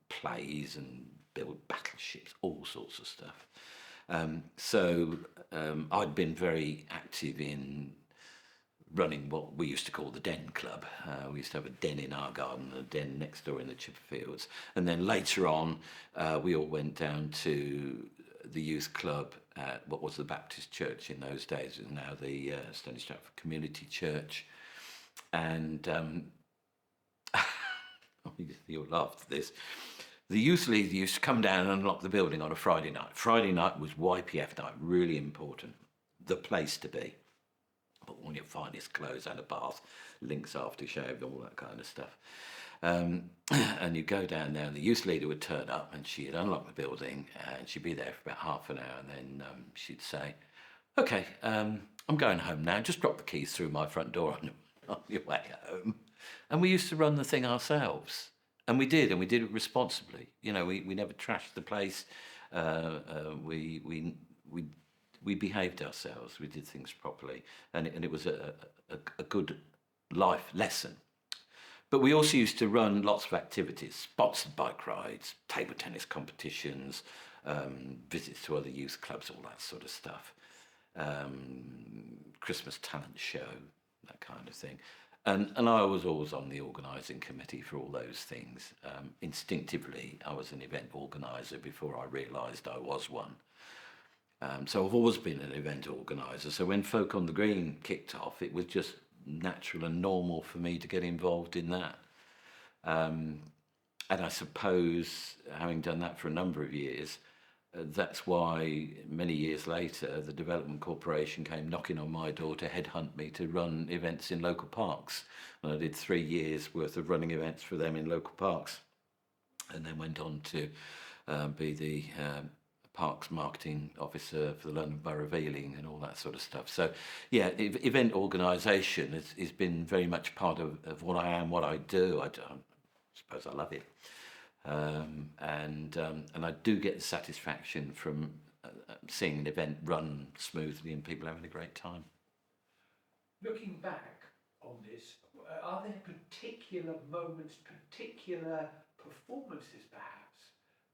plays and build battleships, all sorts of stuff. So I'd been very active in running what we used to call the Den Club. We used to have a den in our garden and a den next door in the Chipperfields. And then later on, we all went down to the youth club at what was the Baptist Church in those days. It's now the Stony Stratford Community Church. And you'll laugh at this. The youth leader used to come down and unlock the building on a Friday night. Friday night was YPF night, really important. The place to be. Put all your finest clothes, had a bath, Lynx aftershave, all that kind of stuff. And you go down there, and the youth leader would turn up, and she'd unlock the building, and she'd be there for about half an hour, and then she'd say, "Okay, I'm going home now. Just drop the keys through my front door on your way home." And we used to run the thing ourselves, and we did it responsibly. You know, we never trashed the place. We behaved ourselves. We did things properly, and it was a good life lesson. But we also used to run lots of activities, sponsored bike rides, table tennis competitions, visits to other youth clubs, all that sort of stuff. Christmas talent show, that kind of thing. And I was always on the organising committee for all those things. Instinctively, I was an event organiser before I realised I was one. So I've always been an event organiser. So when Folk on the Green kicked off, it was just natural and normal for me to get involved in that. And I suppose, having done that for a number of years, that's why many years later the Development Corporation came knocking on my door to headhunt me to run events in local parks. And I did 3 years worth of running events for them in local parks, and then went on to be the Parks marketing officer for the London Borough of Ealing and all that sort of stuff. So, yeah, event organisation has been very much part of what I am, what I do. I suppose I love it. And I do get the satisfaction from seeing an event run smoothly and people having a great time. Looking back on this, are there particular moments, particular performances perhaps,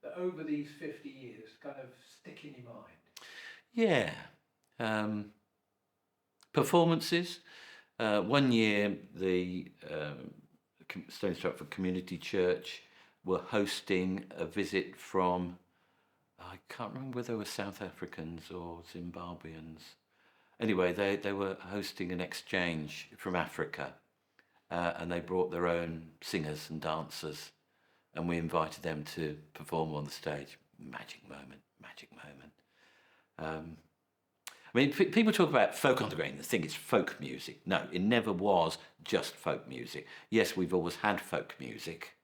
that over these 50 years kind of stick in your mind? Yeah. Performances. One year, the Stone Stratford Community Church were hosting a visit from, I can't remember whether they were South Africans or Zimbabweans. Anyway, they were hosting an exchange from Africa, and they brought their own singers and dancers, and we invited them to perform on the stage. Magic moment, magic moment. I mean, people talk about folk on the green, they think it's folk music. No, it never was just folk music. Yes, we've always had folk music,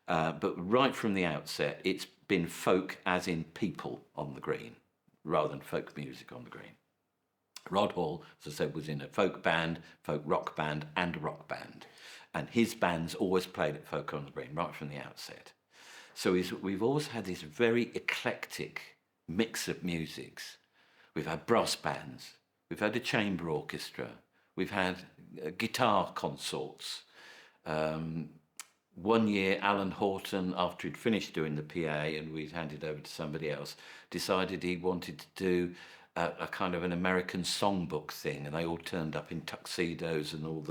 but right from the outset, it's been folk as in people on the green, rather than folk music on the green. Rod Hall, as I said, was in a folk band, folk rock band, and a rock band. And his bands always played at Folk on the Green, right from the outset. So we've always had this very eclectic mix of musics. We've had brass bands, we've had a chamber orchestra, we've had guitar consorts. One year, Alan Horton, after he'd finished doing the PA and we'd handed over to somebody else, decided he wanted to do a kind of an American songbook thing, and they all turned up in tuxedos, and all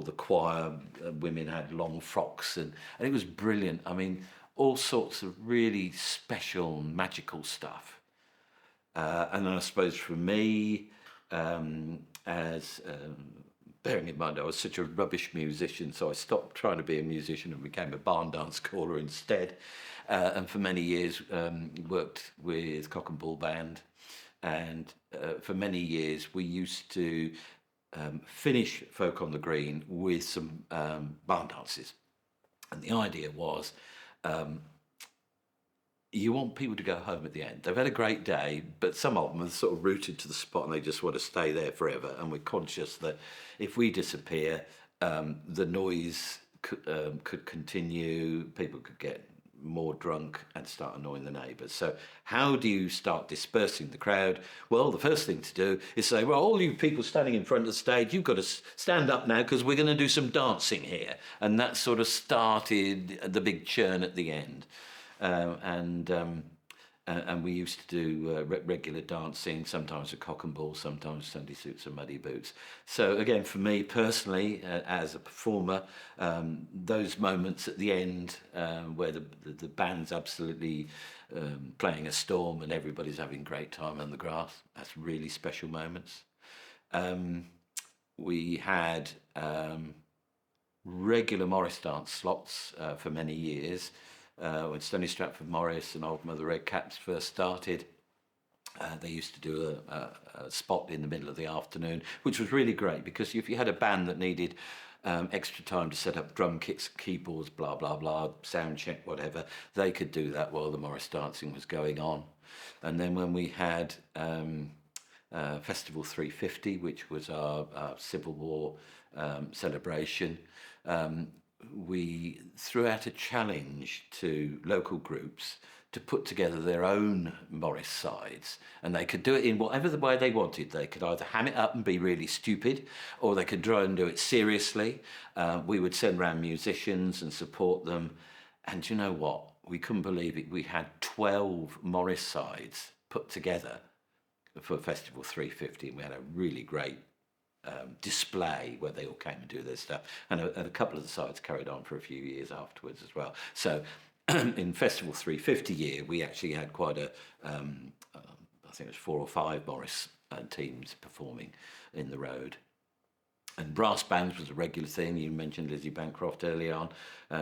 the choir women had long frocks, and it was brilliant. I mean, all sorts of really special, magical stuff. And then I suppose for me, as bearing in mind I was such a rubbish musician, so I stopped trying to be a musician and became a barn dance caller instead. And for many years worked with Cock and Bull Band. And for many years we used to finish Folk on the Green with some barn dances. And the idea was you want people to go home at the end. They've had a great day, but some of them are sort of rooted to the spot and they just want to stay there forever. And we're conscious that if we disappear, the noise could continue, people could get more drunk and start annoying the neighbours. So how do you start dispersing the crowd? Well, the first thing to do is say, well, all you people standing in front of the stage, you've got to stand up now because we're going to do some dancing here. And that sort of started the big churn at the end. And we used to do regular dancing, sometimes with Cock and Bull, sometimes Sunday suits and muddy boots. So again, for me personally, as a performer, those moments at the end where the band's absolutely playing a storm and everybody's having a great time on the grass, that's really special moments. We had regular Morris dance slots for many years. When Stony Stratford Morris and Old Mother Red Caps first started, they used to do a spot in the middle of the afternoon, which was really great because if you had a band that needed extra time to set up drum kits, keyboards, blah, blah, blah, sound check, whatever, they could do that while the Morris dancing was going on. And then when we had Festival 350, which was our Civil War celebration, we threw out a challenge to local groups to put together their own Morris sides, and they could do it in whatever the way they wanted. They could either ham it up and be really stupid, or they could try and do it seriously. We would send round musicians and support them, and you know what? We couldn't believe it. We had 12 Morris sides put together for Festival 350, and we had a really great display where they all came and do their stuff, and a couple of the sides carried on for a few years afterwards as well. So in Festival 350 year, we actually had quite I think it was 4 or 5 Morris teams performing in the road. And brass bands was a regular thing. You mentioned Lizzie Bancroft early on.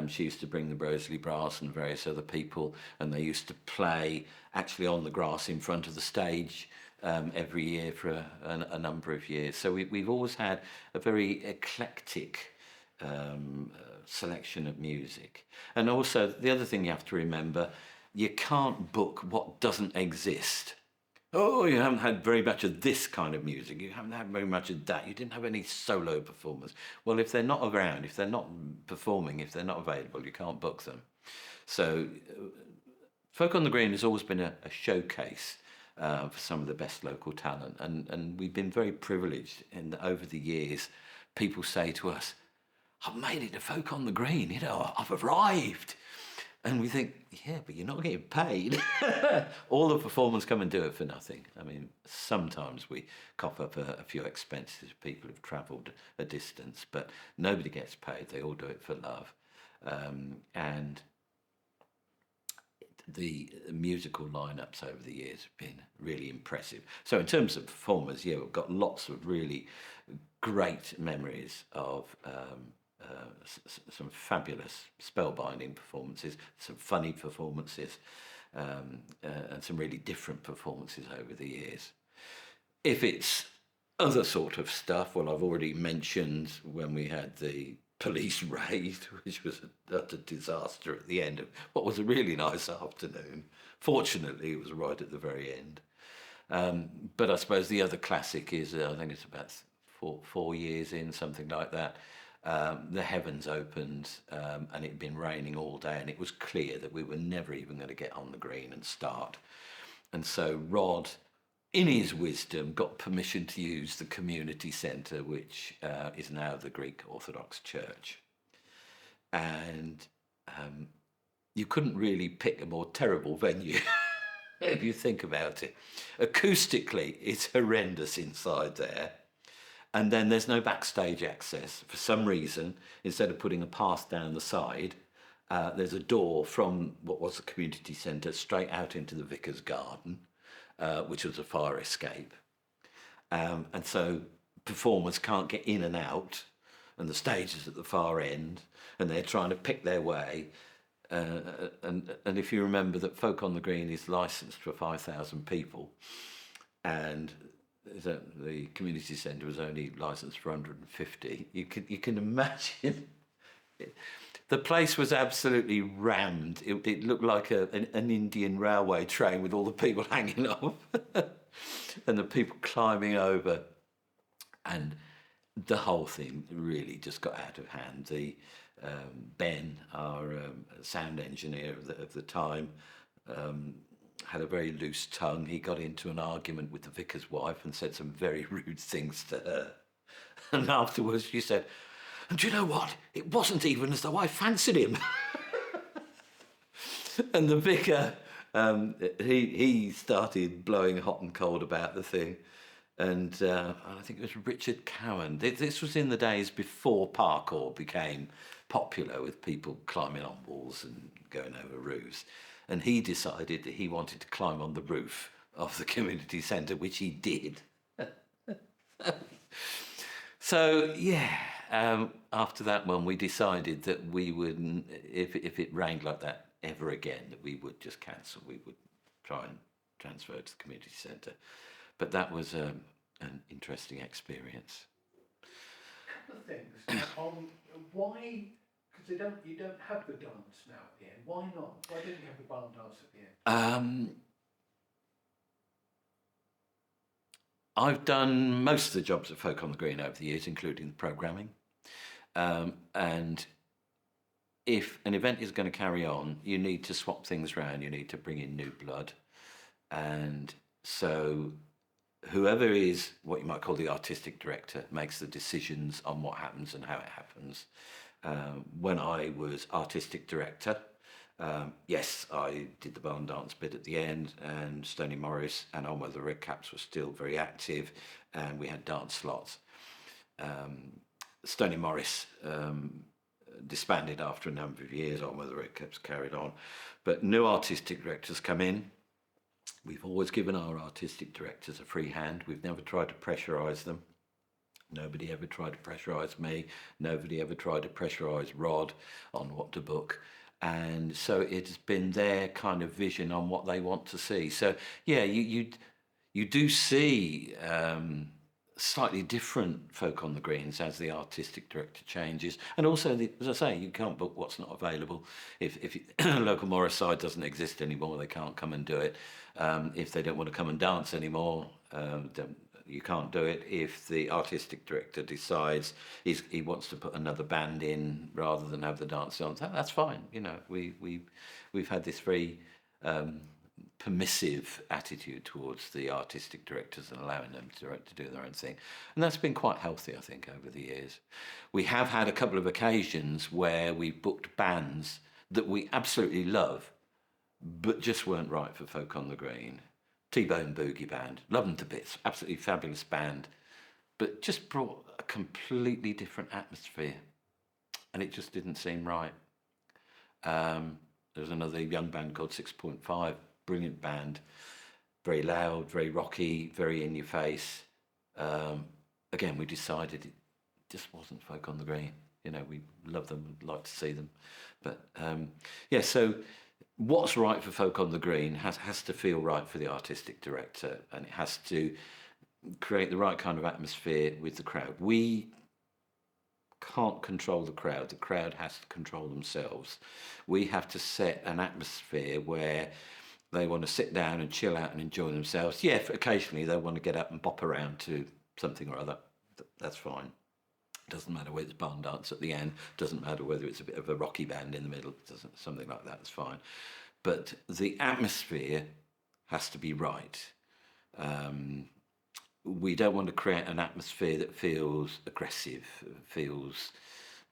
She used to bring the Broseley Brass and various other people, and they used to play actually on the grass in front of the stage every year for a number of years. So we've always had a very eclectic selection of music. And also, the other thing you have to remember, you can't book what doesn't exist. Oh, you haven't had very much of this kind of music. You haven't had very much of that. You didn't have any solo performers. Well, if they're not around, if they're not performing, if they're not available, you can't book them. So, Folk on the Green has always been a showcase for some of the best local talent, and we've been very privileged in that over the years. People say to us, "I've made it to Folk on the Green. You know, I've arrived." And we think, yeah, but you're not getting paid. All the performers come and do it for nothing. I mean, sometimes we cough up a few expenses. People have travelled a distance, but nobody gets paid. They all do it for love. And the musical lineups over the years have been really impressive. So in terms of performers, yeah, we've got lots of really great memories of some fabulous spellbinding performances, some funny performances, and some really different performances over the years. If it's other sort of stuff, well, I've already mentioned when we had the police raid, which was a utter disaster at the end of what was a really nice afternoon. Fortunately, it was right at the very end. But I suppose the other classic is, I think it's about 4 years in, something like that. The heavens opened, and it had been raining all day, and it was clear that we were never even going to get on the green and start. And so Rod, in his wisdom, got permission to use the community centre, which is now the Greek Orthodox Church. And you couldn't really pick a more terrible venue if you think about it. Acoustically, it's horrendous inside there. And then there's no backstage access. For some reason, instead of putting a path down the side, there's a door from what was the community centre straight out into the vicar's garden, which was a fire escape. And so performers can't get in and out, and the stage is at the far end, and they're trying to pick their way. And if you remember that Folk on the Green is licensed for 5,000 people, and the community centre was only licensed for 150. You can imagine the place was absolutely rammed. It looked like an Indian railway train with all the people hanging off and the people climbing over, and the whole thing really just got out of hand. The Ben, our sound engineer of the time, had a very loose tongue. He got into an argument with the vicar's wife and said some very rude things to her. And afterwards she said, "And do you know what? It wasn't even as though I fancied him." And the vicar, he started blowing hot and cold about the thing. And I think it was Richard Cowan. This was in the days before parkour became popular, with people climbing on walls and going over roofs. And he decided that he wanted to climb on the roof of the community centre, which he did. So, yeah, after that one, we decided that we wouldn't, if it rained like that ever again, that we would just cancel. We would try and transfer to the community centre. But that was an interesting experience. A couple of things. Why? Because you don't have the dance now at the end. Why not? Why didn't you have the barn dance at the end? I've done most of the jobs at Folk on the Green over the years, including the programming. And if an event is going to carry on, you need to swap things around. You need to bring in new blood. And so whoever is what you might call the artistic director makes the decisions on what happens and how it happens. When I was artistic director, yes, I did the barn dance bit at the end, and Stony Morris and On With the Red Caps were still very active, and we had dance slots. Stony Morris disbanded after a number of years. On With the Red Caps carried on, but new artistic directors come in. We've always given our artistic directors a free hand. We've never tried to pressurise them. Nobody ever tried to pressurise me. Nobody ever tried to pressurise Rod on what to book. And so it's been their kind of vision on what they want to see. So, yeah, you do see slightly different folk on the greens as the artistic director changes, and also as I say, you can't book what's not available. If local Morris side doesn't exist anymore, they can't come and do it. If they don't want to come and dance anymore, then you can't do it. If the artistic director decides he wants to put another band in rather than have the dance on, that's fine. You know, we've had this very permissive attitude towards the artistic directors and allowing them to do their own thing. And that's been quite healthy, I think, over the years. We have had a couple of occasions where we booked bands that we absolutely love, but just weren't right for Folk on the Green. T-Bone Boogie Band, love them to bits, absolutely fabulous band, but just brought a completely different atmosphere, and it just didn't seem right. There was another young band called 6.5, brilliant band, very loud, very rocky, very in your face. Again, we decided it just wasn't Folk on the Green. You know, we love them, like to see them, but yeah. So what's right for Folk on the Green has to feel right for the artistic director, and it has to create the right kind of atmosphere with the crowd. We can't control the crowd has to control themselves. We have to set an atmosphere where they want to sit down and chill out and enjoy themselves. Yeah, occasionally they want to get up and bop around to something or other. That's fine. Doesn't matter whether it's barn dance at the end, doesn't matter whether it's a bit of a rocky band in the middle, something like that, that's fine. But the atmosphere has to be right. We don't want to create an atmosphere that feels aggressive, feels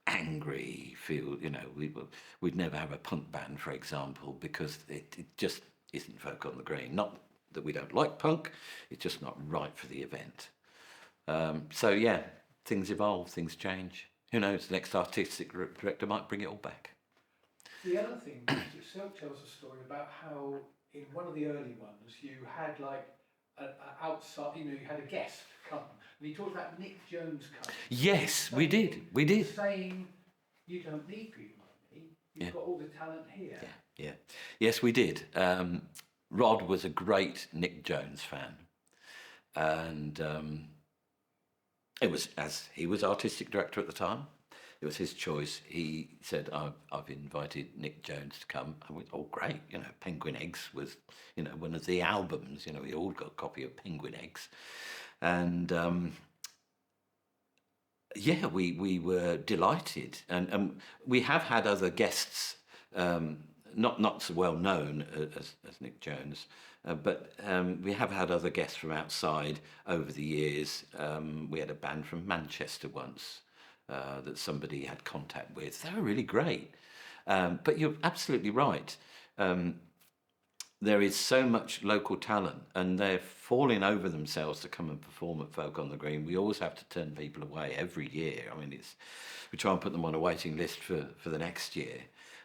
angry, we'd never have a punk band, for example, because it just isn't Folk on the Green. Not that we don't like punk, it's just not right for the event. So yeah, things evolve, things change. Who knows, the next artistic director might bring it all back. The other thing, Silk tells a story about how in one of the early ones you had like outside, you had a guest come, and he talked about Nick Jones coming. Yes, we did. Saying, you don't need people like me, you've got all the talent here. Yeah. Yes, we did. Rod was a great Nick Jones fan, and it was, as he was artistic director at the time, it was his choice. He said, I've invited Nick Jones to come. I went, oh, great. Penguin Eggs was, one of the albums. We all got a copy of Penguin Eggs. And, yeah, we were delighted. And we have had other guests, not so well known as Nick Jones, but we have had other guests from outside over the years. We had a band from Manchester once. That somebody had contact with. They were really great. But you're absolutely right. There is so much local talent, and they're falling over themselves to come and perform at Folk on the Green. We always have to turn people away every year. I mean, we try and put them on a waiting list for the next year.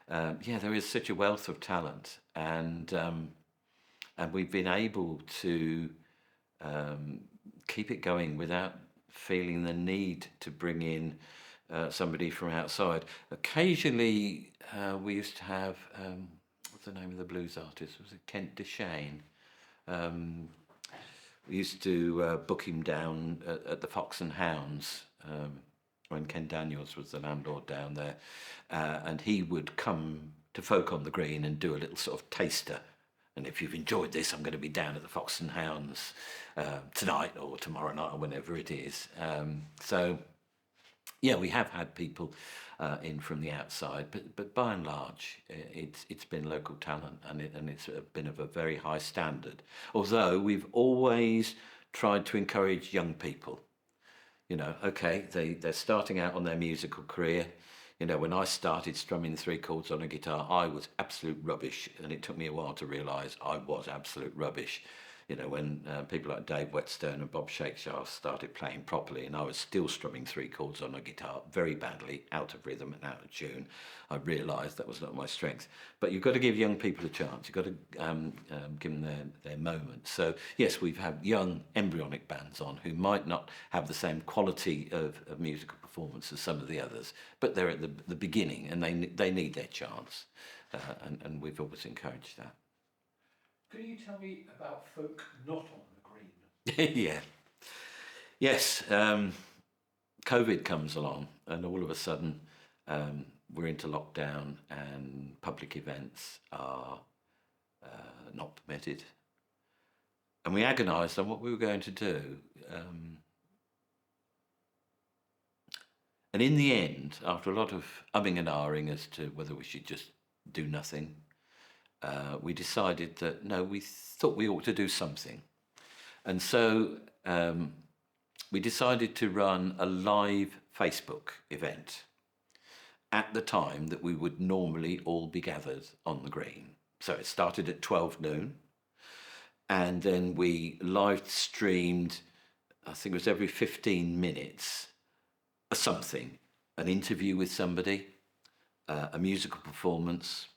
Yeah, there is such a wealth of talent, and we've been able to keep it going without feeling the need to bring in somebody from outside. Occasionally, we used to have, what's the name of the blues artist? Was it Kent Deshane? We used to book him down at the Fox and Hounds when Ken Daniels was the landlord down there, and he would come to Folk on the Green and do a little sort of taster. And if you've enjoyed this, I'm going to be down at the Fox and Hounds tonight or tomorrow night or whenever it is. So, yeah, we have had people in from the outside, but by and large, it's been local talent, and it's been of a very high standard. Although we've always tried to encourage young people. Okay, they're starting out on their musical career. When I started strumming 3 chords on a guitar, I was absolute rubbish, and it took me a while to realise I was absolute rubbish. When people like Dave Whetstone and Bob Shakeshaw started playing properly, and I was still strumming 3 chords on a guitar very badly, out of rhythm and out of tune, I realised that was not my strength. But you've got to give young people a chance. You've got to give them their moment. So, yes, we've had young embryonic bands on who might not have the same quality of musical performance as some of the others, but they're at the beginning, and they need their chance. And we've always encouraged that. Can you tell me about Folk not on the Green? Yeah. Yes, COVID comes along, and all of a sudden we're into lockdown, and public events are not permitted. And we agonised on what we were going to do. And in the end, after a lot of umming and ahhing as to whether we should just do nothing, we decided that no, we thought we ought to do something. And so we decided to run a live Facebook event at the time that we would normally all be gathered on the green. So it started at 12 noon, and then we live streamed, I think it was every 15 minutes, something, an interview with somebody, a musical performance,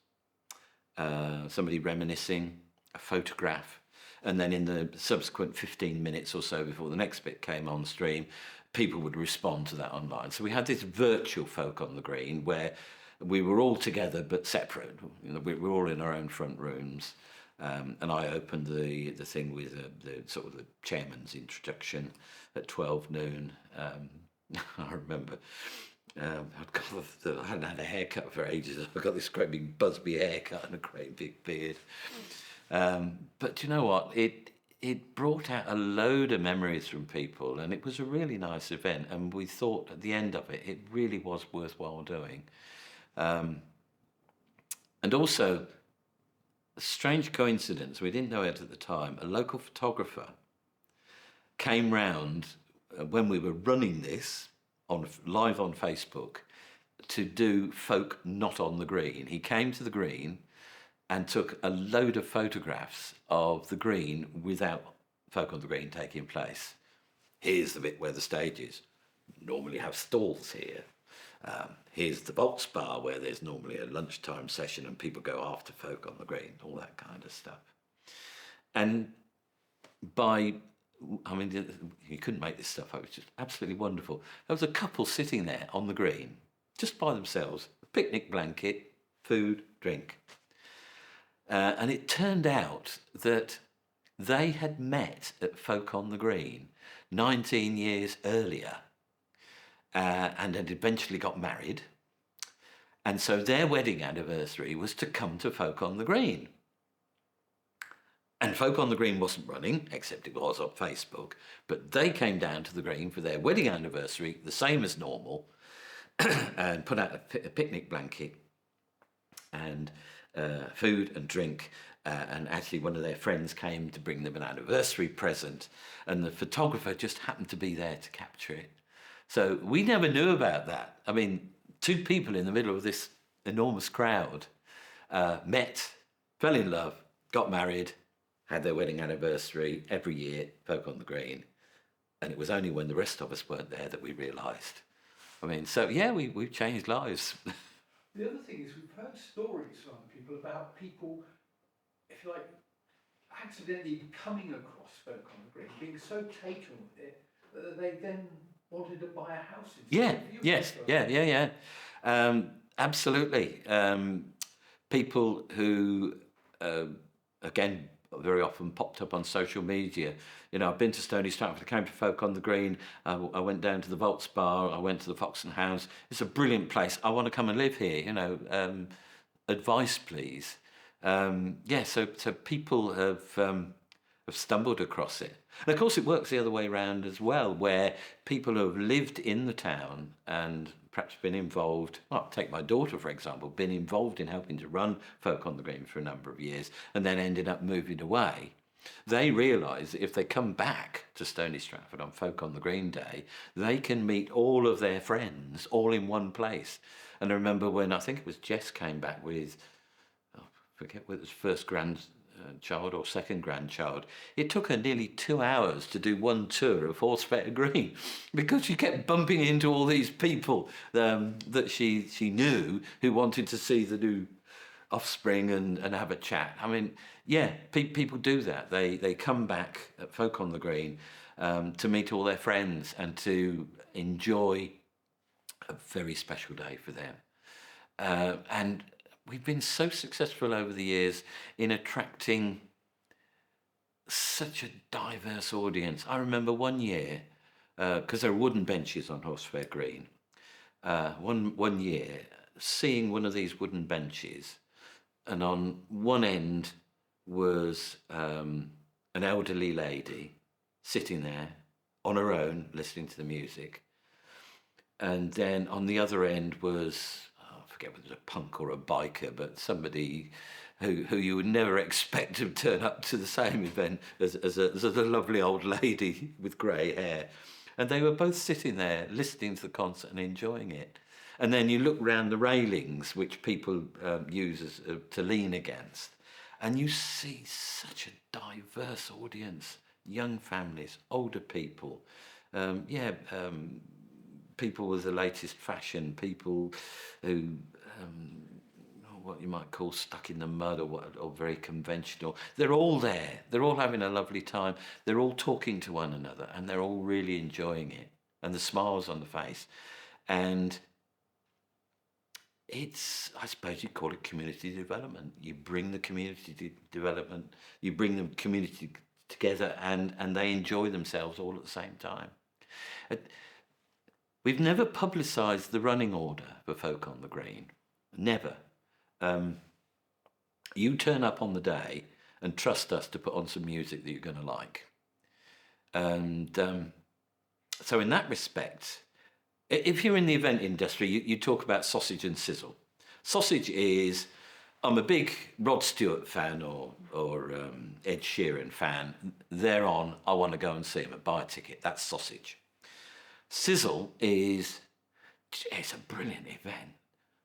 somebody reminiscing, a photograph, and then in the subsequent 15 minutes or so before the next bit came on stream, people would respond to that online. So we had this virtual Folk on the Green where we were all together but separate. You know, we were all in our own front rooms. And I opened the thing with the sort of the chairman's introduction at 12 noon. I remember I hadn't had a haircut for ages. I got this great big Busby haircut and a great big beard. But you know what? It brought out a load of memories from people, and it was a really nice event. And we thought at the end of it, it really was worthwhile doing. And also, a strange coincidence, we didn't know it at the time, a local photographer came round when we were running this live on Facebook to do folk not on the green. He came to the green and took a load of photographs of the green without folk on the green taking place. Here's the bit where the stage is. Normally have stalls here. Here's the Volks Bar where there's normally a lunchtime session and people go after folk on the green, all that kind of stuff. And you couldn't make this stuff up, it was just absolutely wonderful. There was a couple sitting there on the green, just by themselves, a picnic blanket, food, drink. And it turned out that they had met at Folk on the Green 19 years earlier and had eventually got married. And so their wedding anniversary was to come to Folk on the Green. And Folk on the Green wasn't running, except it was on Facebook, but they came down to the Green for their wedding anniversary, the same as normal, and put out a picnic blanket and food and drink. And actually one of their friends came to bring them an anniversary present, and the photographer just happened to be there to capture it. So we never knew about that. I mean, two people in the middle of this enormous crowd met, fell in love, got married, had their wedding anniversary every year, Folk on the Green. And it was only when the rest of us weren't there that we realised. I mean, so yeah, we've changed lives. The other thing is we've heard stories from people about people, if you like, accidentally coming across Folk on the Green, being so taken with it that they then wanted to buy a house instead. Yeah. Absolutely. People who, again, very often popped up on social media. You know, I've been to Stony Stratford, I came to Folk on the Green, I went down to the Volks Bar, I went to the Fox and Hounds. It's a brilliant place. I want to come and live here, you know. Advice, please. So people have stumbled across it. And of course it works the other way around as well, where people who have lived in the town and perhaps been involved, well, take my daughter for example, been involved in helping to run Folk on the Green for a number of years and then ended up moving away. They realise that if they come back to Stony Stratford on Folk on the Green Day, they can meet all of their friends all in one place. And I remember when, I think it was Jess came back with, I forget whether it was first grandchild or second grandchild, it took her nearly 2 hours to do one tour of Horsefair Green because she kept bumping into all these people that she knew who wanted to see the new offspring and have a chat. I mean, yeah, people do that. They come back at Folk on the Green to meet all their friends and to enjoy a very special day for them. And we've been so successful over the years in attracting such a diverse audience. I remember one year because there are wooden benches on Horsefair Green. One year, seeing one of these wooden benches, and on one end was an elderly lady sitting there on her own, listening to the music, and then on the other end was, oh, I forget whether it was a punk or a biker, but somebody who you would never expect to turn up to the same event as a lovely old lady with grey hair. And they were both sitting there listening to the concert and enjoying it. And then you look round the railings, which people use as, to lean against, and you see such a diverse audience, young families, older people, people with the latest fashion, people who, what you might call stuck in the mud, or very conventional. They're all there. They're all having a lovely time. They're all talking to one another, and they're all really enjoying it. And the smiles on the face. And it's, I suppose you'd call it community development. You bring the development, you bring the community together, and they enjoy themselves all at the same time. We've never publicised the running order for Folk on the Green. Never. You turn up on the day and trust us to put on some music that you're going to like. And so in that respect, if you're in the event industry, you talk about sausage and sizzle. Sausage is, I'm a big Rod Stewart fan or Ed Sheeran fan. They're on, I want to go and see them and buy a ticket. That's sausage. Sizzle is, it's a brilliant event.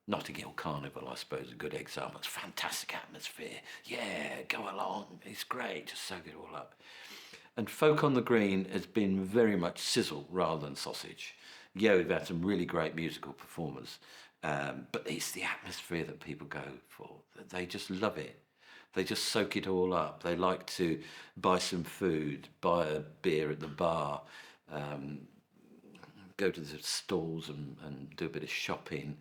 Notting Hill Carnival, I suppose, is a good example. It's fantastic atmosphere. Yeah, go along. It's great. Just soak it all up. And Folk on the Green has been very much sizzle rather than sausage. Yeah, we've had some really great musical performers, but it's the atmosphere that people go for. They just love it. They just soak it all up. They like to buy some food, buy a beer at the bar, go to the stalls and do a bit of shopping,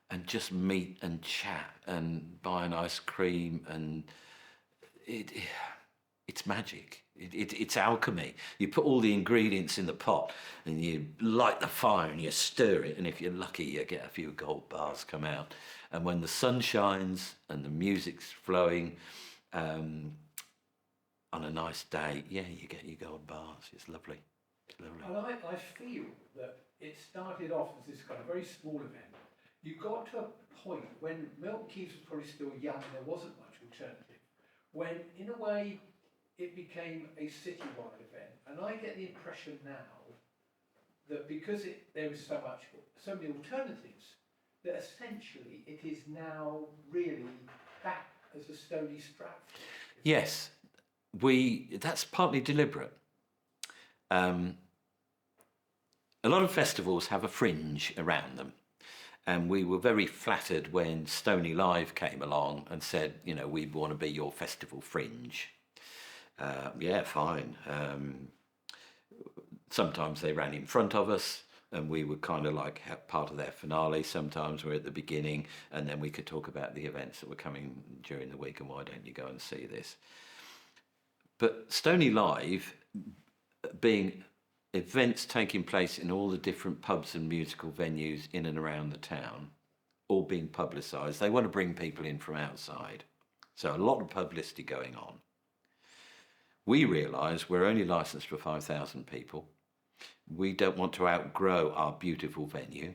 and just meet and chat and buy an ice cream, and it's magic. It's alchemy. You put all the ingredients in the pot and you light the fire and you stir it, and if you're lucky you get a few gold bars come out. And when the sun shines and the music's flowing on a nice day, yeah, you get your gold bars. It's lovely. It's lovely. And I feel that it started off as this kind of very small event. You got to a point when Milton Keynes was probably still young and there wasn't much alternative, when in a way it became a citywide event. And I get the impression now that because there is so many alternatives, that essentially it is now really back as a Stony Stratford. Yes, that's partly deliberate. A lot of festivals have a fringe around them. And we were very flattered when Stony Live came along and said, you know, we want to be your festival fringe. Yeah, fine. Sometimes they ran in front of us and we were kind of like part of their finale. Sometimes we're at the beginning, and then we could talk about the events that were coming during the week and why don't you go and see this. But Stony Live, being events taking place in all the different pubs and musical venues in and around the town, all being publicised. They want to bring people in from outside. So a lot of publicity going on. We realise we're only licensed for 5,000 people. We don't want to outgrow our beautiful venue.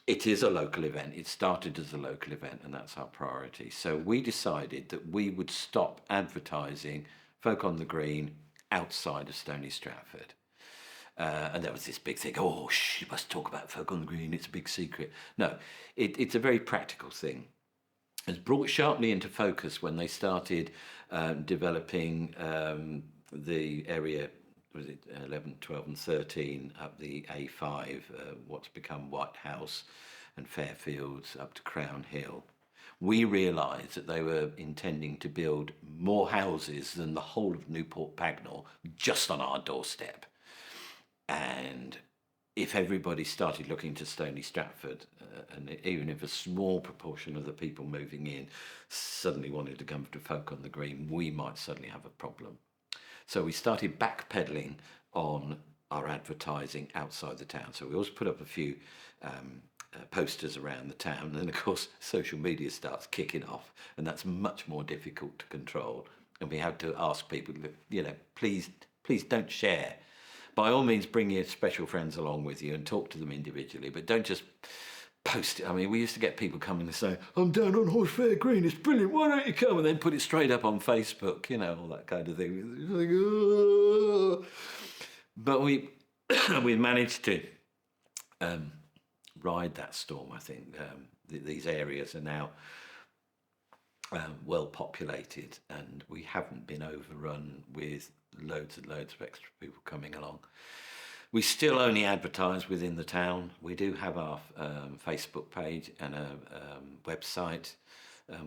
It is a local event. It started as a local event, and that's our priority. So we decided that we would stop advertising Folk on the Green outside of Stony Stratford. And there was this big thing, oh, you must talk about Folk on the Green, it's a big secret. No, it's a very practical thing. It's brought sharply into focus when they started developing the area, was it 11, 12 and 13, up the A5, what's become White House and Fairfields up to Crown Hill. We realised that they were intending to build more houses than the whole of Newport Pagnell just on our doorstep. And if everybody started looking to Stony Stratford, and even if a small proportion of the people moving in suddenly wanted to come to Folk on the Green, we might suddenly have a problem. So we started backpedaling on our advertising outside the town. So we always put up a few posters around the town, and then of course social media starts kicking off, and that's much more difficult to control. And we had to ask people, please don't share. By all means, bring your special friends along with you and talk to them individually, but don't just post it. I mean, we used to get people coming and say, "I'm down on Horsefair Green, it's brilliant, why don't you come?" And then put it straight up on Facebook, all that kind of thing. It's like, "Oh." But we we managed to ride that storm. I think these areas are now well populated, and we haven't been overrun with loads and loads of extra people coming along. We still only advertise within the town. We do have our Facebook page and a website.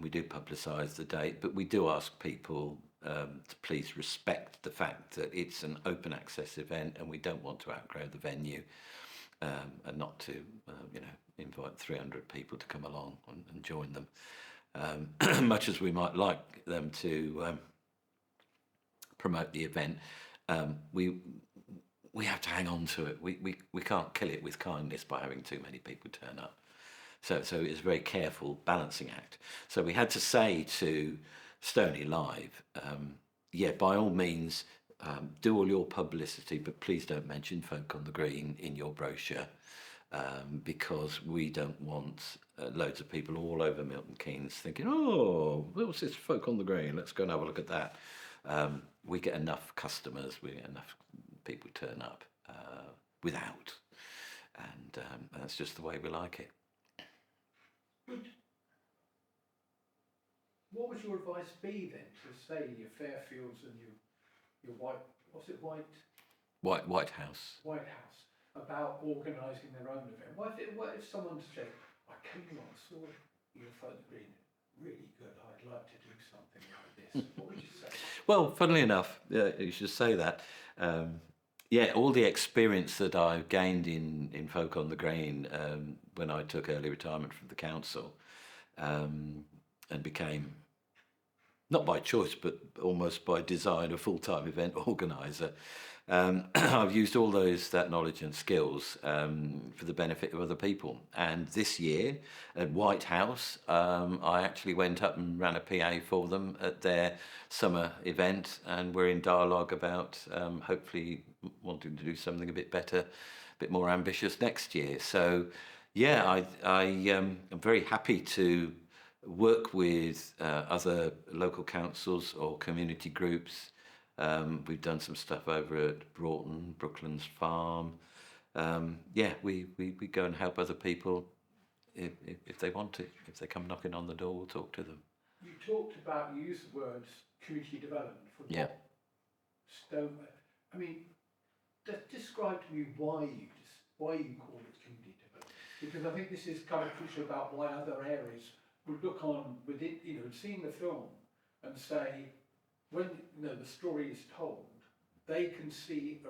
We do publicise the date, but we do ask people to please respect the fact that it's an open access event, and we don't want to outgrow the venue, and not to invite 300 people to come along and join them. Much as we might like them to promote the event, we have to hang on to it. We can't kill it with kindness by having too many people turn up. So it's a very careful balancing act. So we had to say to Stony Live, by all means, do all your publicity, but please don't mention Folk on the Green in your brochure, because we don't want loads of people all over Milton Keynes thinking, "Oh, what's this Folk on the Green? Let's go and have a look at that." We get enough customers, we get enough people turn up without, and that's just the way we like it. Good. What would your advice be then to say your Fairfields and your White House about organising their own event? What if someone said, "I came along, saw your Folk Green, really good, I'd like to do something like this"? What would you say? Well, funnily enough, you should say that. All the experience that I've gained in Folk on the Green when I took early retirement from the council and became, not by choice, but almost by design, a full-time event organiser. I've used all that knowledge and skills for the benefit of other people. And this year at White House, I actually went up and ran a PA for them at their summer event, and we're in dialogue about hopefully wanting to do something a bit better, a bit more ambitious next year. So, I'm very happy to work with other local councils or community groups. We've done some stuff over at Brooklands Farm. We go and help other people if they want to. If they come knocking on the door, we'll talk to them. You talked about, you used the words community development for I mean, describe to me why you call it community development, because I think this is kind of crucial about why other areas would look on with it, seeing the film and say, when the story is told, they can see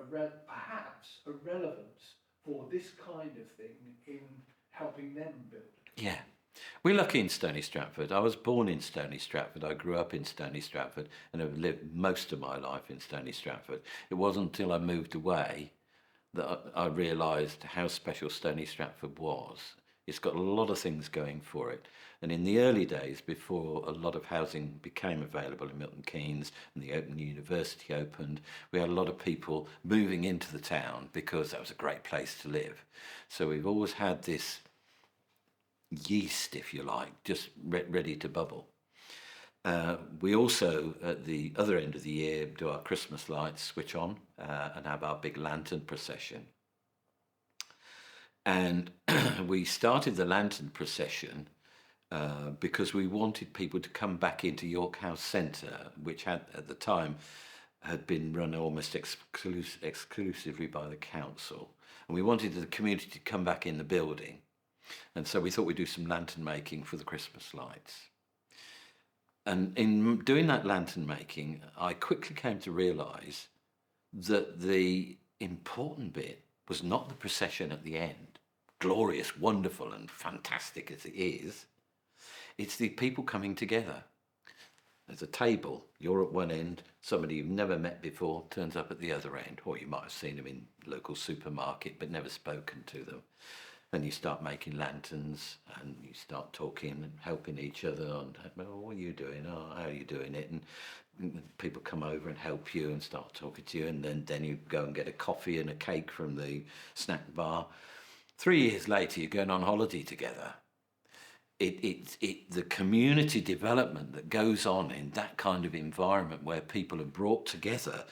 perhaps a relevance for this kind of thing in helping them build. Yeah. We're lucky in Stony Stratford. I was born in Stony Stratford. I grew up in Stony Stratford and have lived most of my life in Stony Stratford. It wasn't until I moved away that I realised how special Stony Stratford was. It's got a lot of things going for it. And in the early days, before a lot of housing became available in Milton Keynes and the Open University opened, we had a lot of people moving into the town because that was a great place to live. So we've always had this yeast, if you like, just ready to bubble. We also, at the other end of the year, do our Christmas lights switch on and have our big lantern procession. And we started the lantern procession because we wanted people to come back into York House Centre, which had at the time had been run almost exclusively by the council. And we wanted the community to come back in the building. And so we thought we'd do some lantern making for the Christmas lights. And in doing that lantern making, I quickly came to realise that the important bit was not the procession at the end, glorious, wonderful and fantastic as it is. It's the people coming together. There's a table, you're at one end, somebody you've never met before turns up at the other end, or you might have seen them in local supermarket but never spoken to them. And you start making lanterns and you start talking and helping each other on, oh, what are you doing? Oh, how are you doing it? And people come over and help you and start talking to you, and then you go and get a coffee and a cake from the snack bar. 3 years later, you're going on holiday together. The community development that goes on in that kind of environment where people are brought together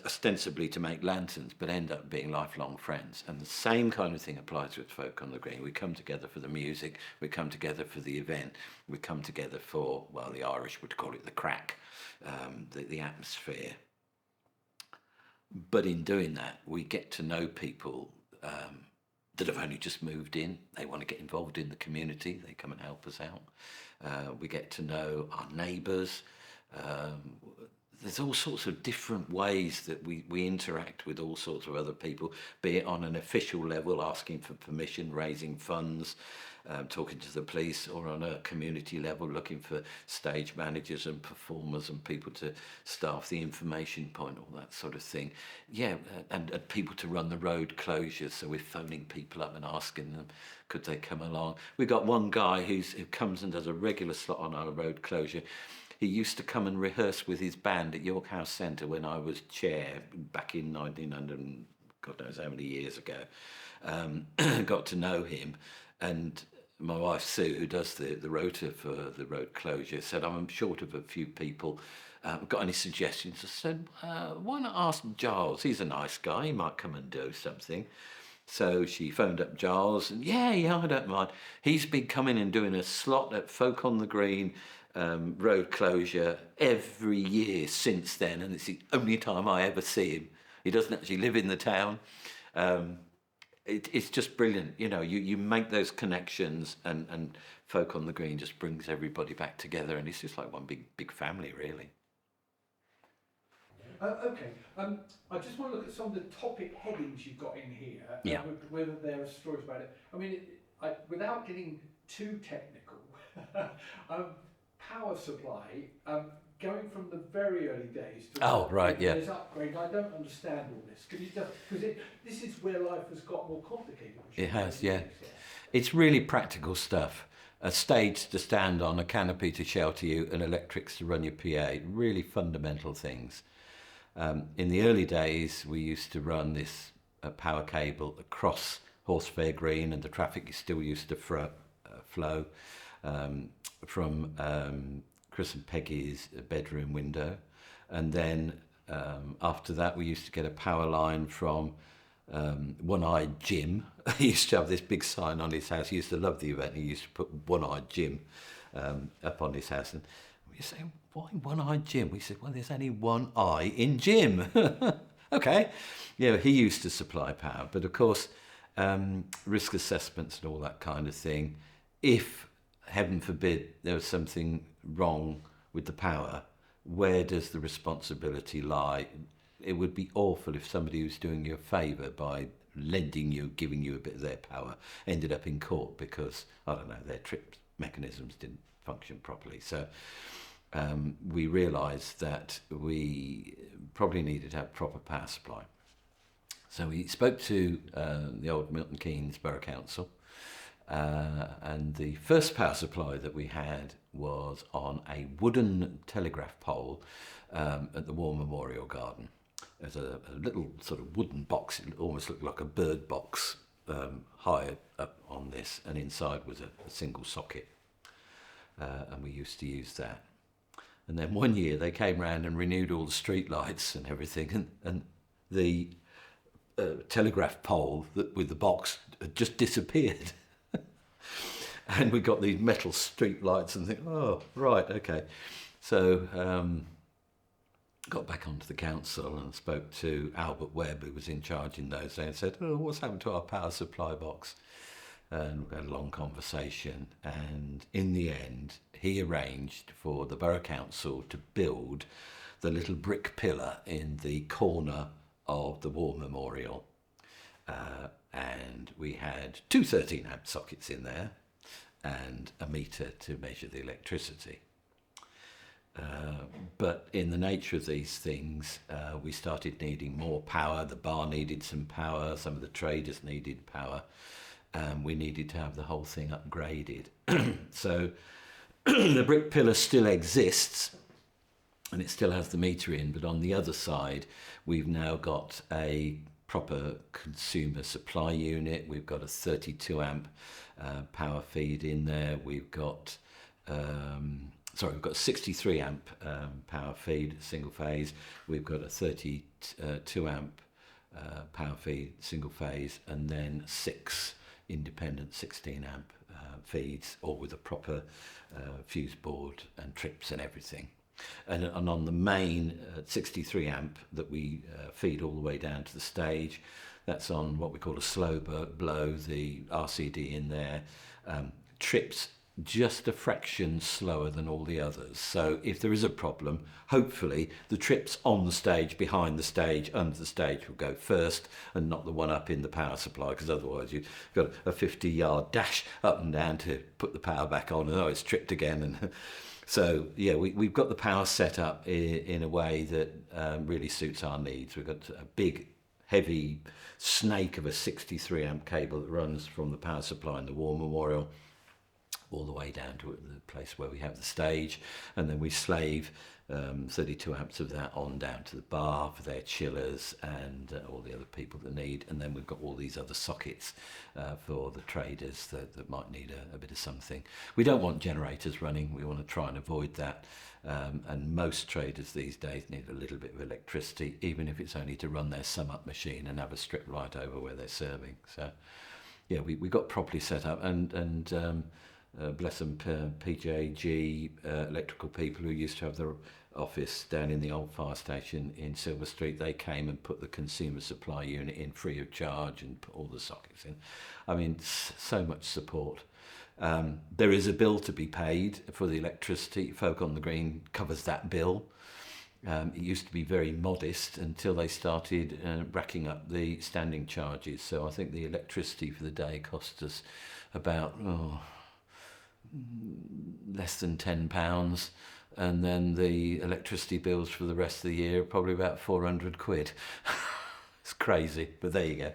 ostensibly to make lanterns but end up being lifelong friends. And the same kind of thing applies with Folk on the Green. We come together for the music, we come together for the event, we come together for, well, the Irish would call it the crack, the atmosphere. But in doing that, we get to know people that have only just moved in. They want to get involved in the community. They come and help us out. We get to know our neighbours. There's all sorts of different ways that we interact with all sorts of other people, be it on an official level, asking for permission, raising funds, talking to the police, or on a community level, looking for stage managers and performers and people to staff the information point, all that sort of thing. Yeah, and people to run the road closures. So we're phoning people up and asking them, could they come along? We've got one guy who comes and does a regular slot on our road closure. He used to come and rehearse with his band at York House Centre when I was chair back in 1900, God knows how many years ago. Got to know him, and my wife Sue, who does the rota for the road closure, said, I'm short of a few people. Got any suggestions? I said, why not ask Giles? He's a nice guy, he might come and do something. So she phoned up Giles, and yeah, I don't mind. He's been coming and doing a slot at Folk on the Green road closure every year since then, and it's the only time I ever see him. He doesn't actually live in the town. It's just brilliant. You know, you make those connections, and Folk on the Green just brings everybody back together, and it's just like one big family, really. Okay, I just want to look at some of the topic headings you've got in here, Yeah. whether there are stories about it. I mean, without getting too technical, power supply, going from the very early days to there's upgrade. I don't understand all this. Could you just, because this is where life has got more complicated. It has, yeah. It's really practical stuff. A stage to stand on, a canopy to shelter you, and electrics to run your PA. Really fundamental things. In the early days, we used to run this power cable across Horsefair Green, and the traffic still used to flow from Chris and Peggy's bedroom window. And then after that, we used to get a power line from One-Eyed Jim. He used to have this big sign on his house. He used to love the event. He used to put One-Eyed Jim up on his house. And we say, why One-Eyed Jim? We said, well, there's only one eye in Jim. Okay. Yeah, he used to supply power. But of course, risk assessments and all that kind of thing. If, heaven forbid, there was something wrong with the power, where does the responsibility lie? It would be awful if somebody who's doing you a favour by lending you, giving you a bit of their power, ended up in court because, I don't know, their trip mechanisms didn't function properly. So we realised that we probably needed to have proper power supply. So we spoke to the old Milton Keynes Borough Council, and the first power supply that we had was on a wooden telegraph pole at the War Memorial Garden. There's a little sort of wooden box, it almost looked like a bird box, high up on this, and inside was a single socket, and we used to use that. And then one year they came round and renewed all the street lights and everything, and the telegraph pole with the box had just disappeared. And we got these metal street lights and think, oh, right, okay. So got back onto the council and spoke to Albert Webb, who was in charge in those days, and said, oh, what's happened to our power supply box? And we had a long conversation, and in the end, he arranged for the Borough Council to build the little brick pillar in the corner of the War Memorial. And we had two 13-amp sockets in there and a meter to measure the electricity. But in the nature of these things, we started needing more power. The bar needed some power. Some of the traders needed power. We needed to have the whole thing upgraded. So the brick pillar still exists and it still has the meter in, but on the other side, we've now got a proper consumer supply unit. We've got a 32 amp power feed in there. We've got we've got 63 amp power feed, single phase. We've got a 32 amp power feed, single phase, and then 6 independent 16 amp feeds, all with a proper fuse board and trips and everything. And on the main 63 amp that we feed all the way down to the stage, that's on what we call a slow blow, the RCD in there trips just a fraction slower than all the others. So if there is a problem, hopefully the trips on the stage, behind the stage, under the stage will go first and not the one up in the power supply, because otherwise you've got a 50-yard dash up and down to put the power back on and it's tripped again. And so yeah, we've got the power set up in a way that really suits our needs. We've got a big heavy snake of a 63 amp cable that runs from the power supply in the War Memorial all the way down to the place where we have the stage, and then we slave 32 amps of that on down to the bar for their chillers and all the other people that need, and then we've got all these other sockets for the traders that might need a bit of something. We don't want generators running, we want to try and avoid that, and most traders these days need a little bit of electricity, even if it's only to run their sum up machine and have a strip light over where they're serving. So yeah, we got properly set up, and bless them, PJG electrical people who used to have their office down in the old fire station in Silver Street, they came and put the consumer supply unit in free of charge and put all the sockets in. I mean, so much support. There is a bill to be paid for the electricity. Folk on the Green covers that bill. It used to be very modest until they started racking up the standing charges. So I think the electricity for the day cost us about less than £10, and then the electricity bills for the rest of the year are probably about 400 quid. It's crazy, but there you go.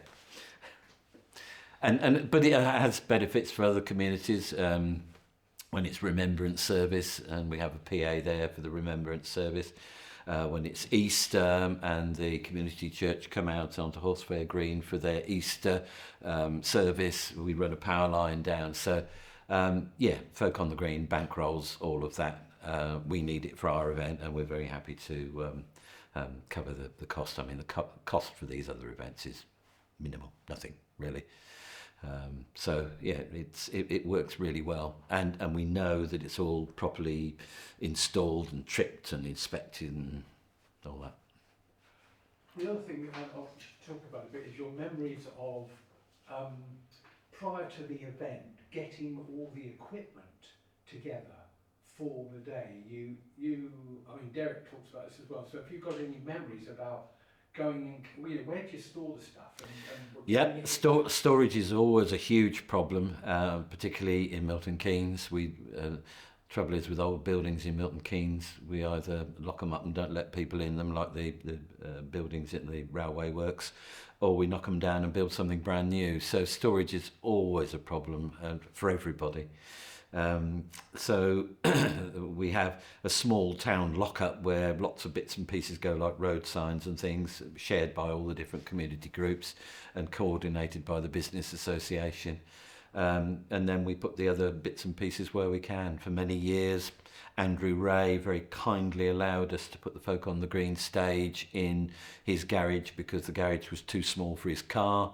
But it has benefits for other communities. When it's remembrance service, and we have a PA there for the remembrance service. When it's Easter and the community church come out onto Horsefair Green for their Easter service, we run a power line down. So Folk on the Green bankrolls all of that. We need it for our event, and we're very happy to cover the cost. I mean, the cost for these other events is minimal, nothing really. It works really well, and we know that it's all properly installed and tripped and inspected and all that. The other thing I'll talk about a bit is your memories of prior to the event, getting all the equipment together for the day. I mean, Derek talks about this as well. So if you've got any memories about going in, where do you store the stuff? Storage is always a huge problem, particularly in Milton Keynes. Trouble is with old buildings in Milton Keynes, we either lock them up and don't let people in them, like the buildings in the railway works, or we knock them down and build something brand new. So storage is always a problem for everybody. So we have a small town lockup where lots of bits and pieces go, like road signs and things, shared by all the different community groups and coordinated by the business association. And then we put the other bits and pieces where we can. For many years, Andrew Ray very kindly allowed us to put the Folk on the Green stage in his garage because the garage was too small for his car.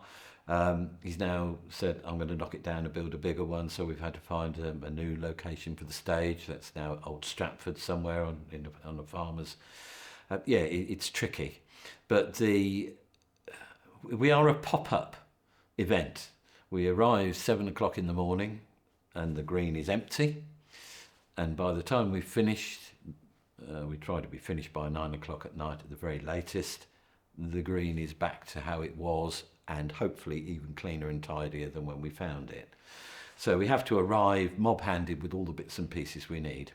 He's now said, I'm going to knock it down and build a bigger one, so we've had to find a new location for the stage. That's now Old Stratford somewhere on the farmers. It's tricky, but we are a pop-up event. We arrive 7 o'clock in the morning and the green is empty, and by the time we've finished, we try to be finished by 9 o'clock at night at the very latest, the green is back to how it was, and hopefully even cleaner and tidier than when we found it. So we have to arrive mob-handed with all the bits and pieces we need.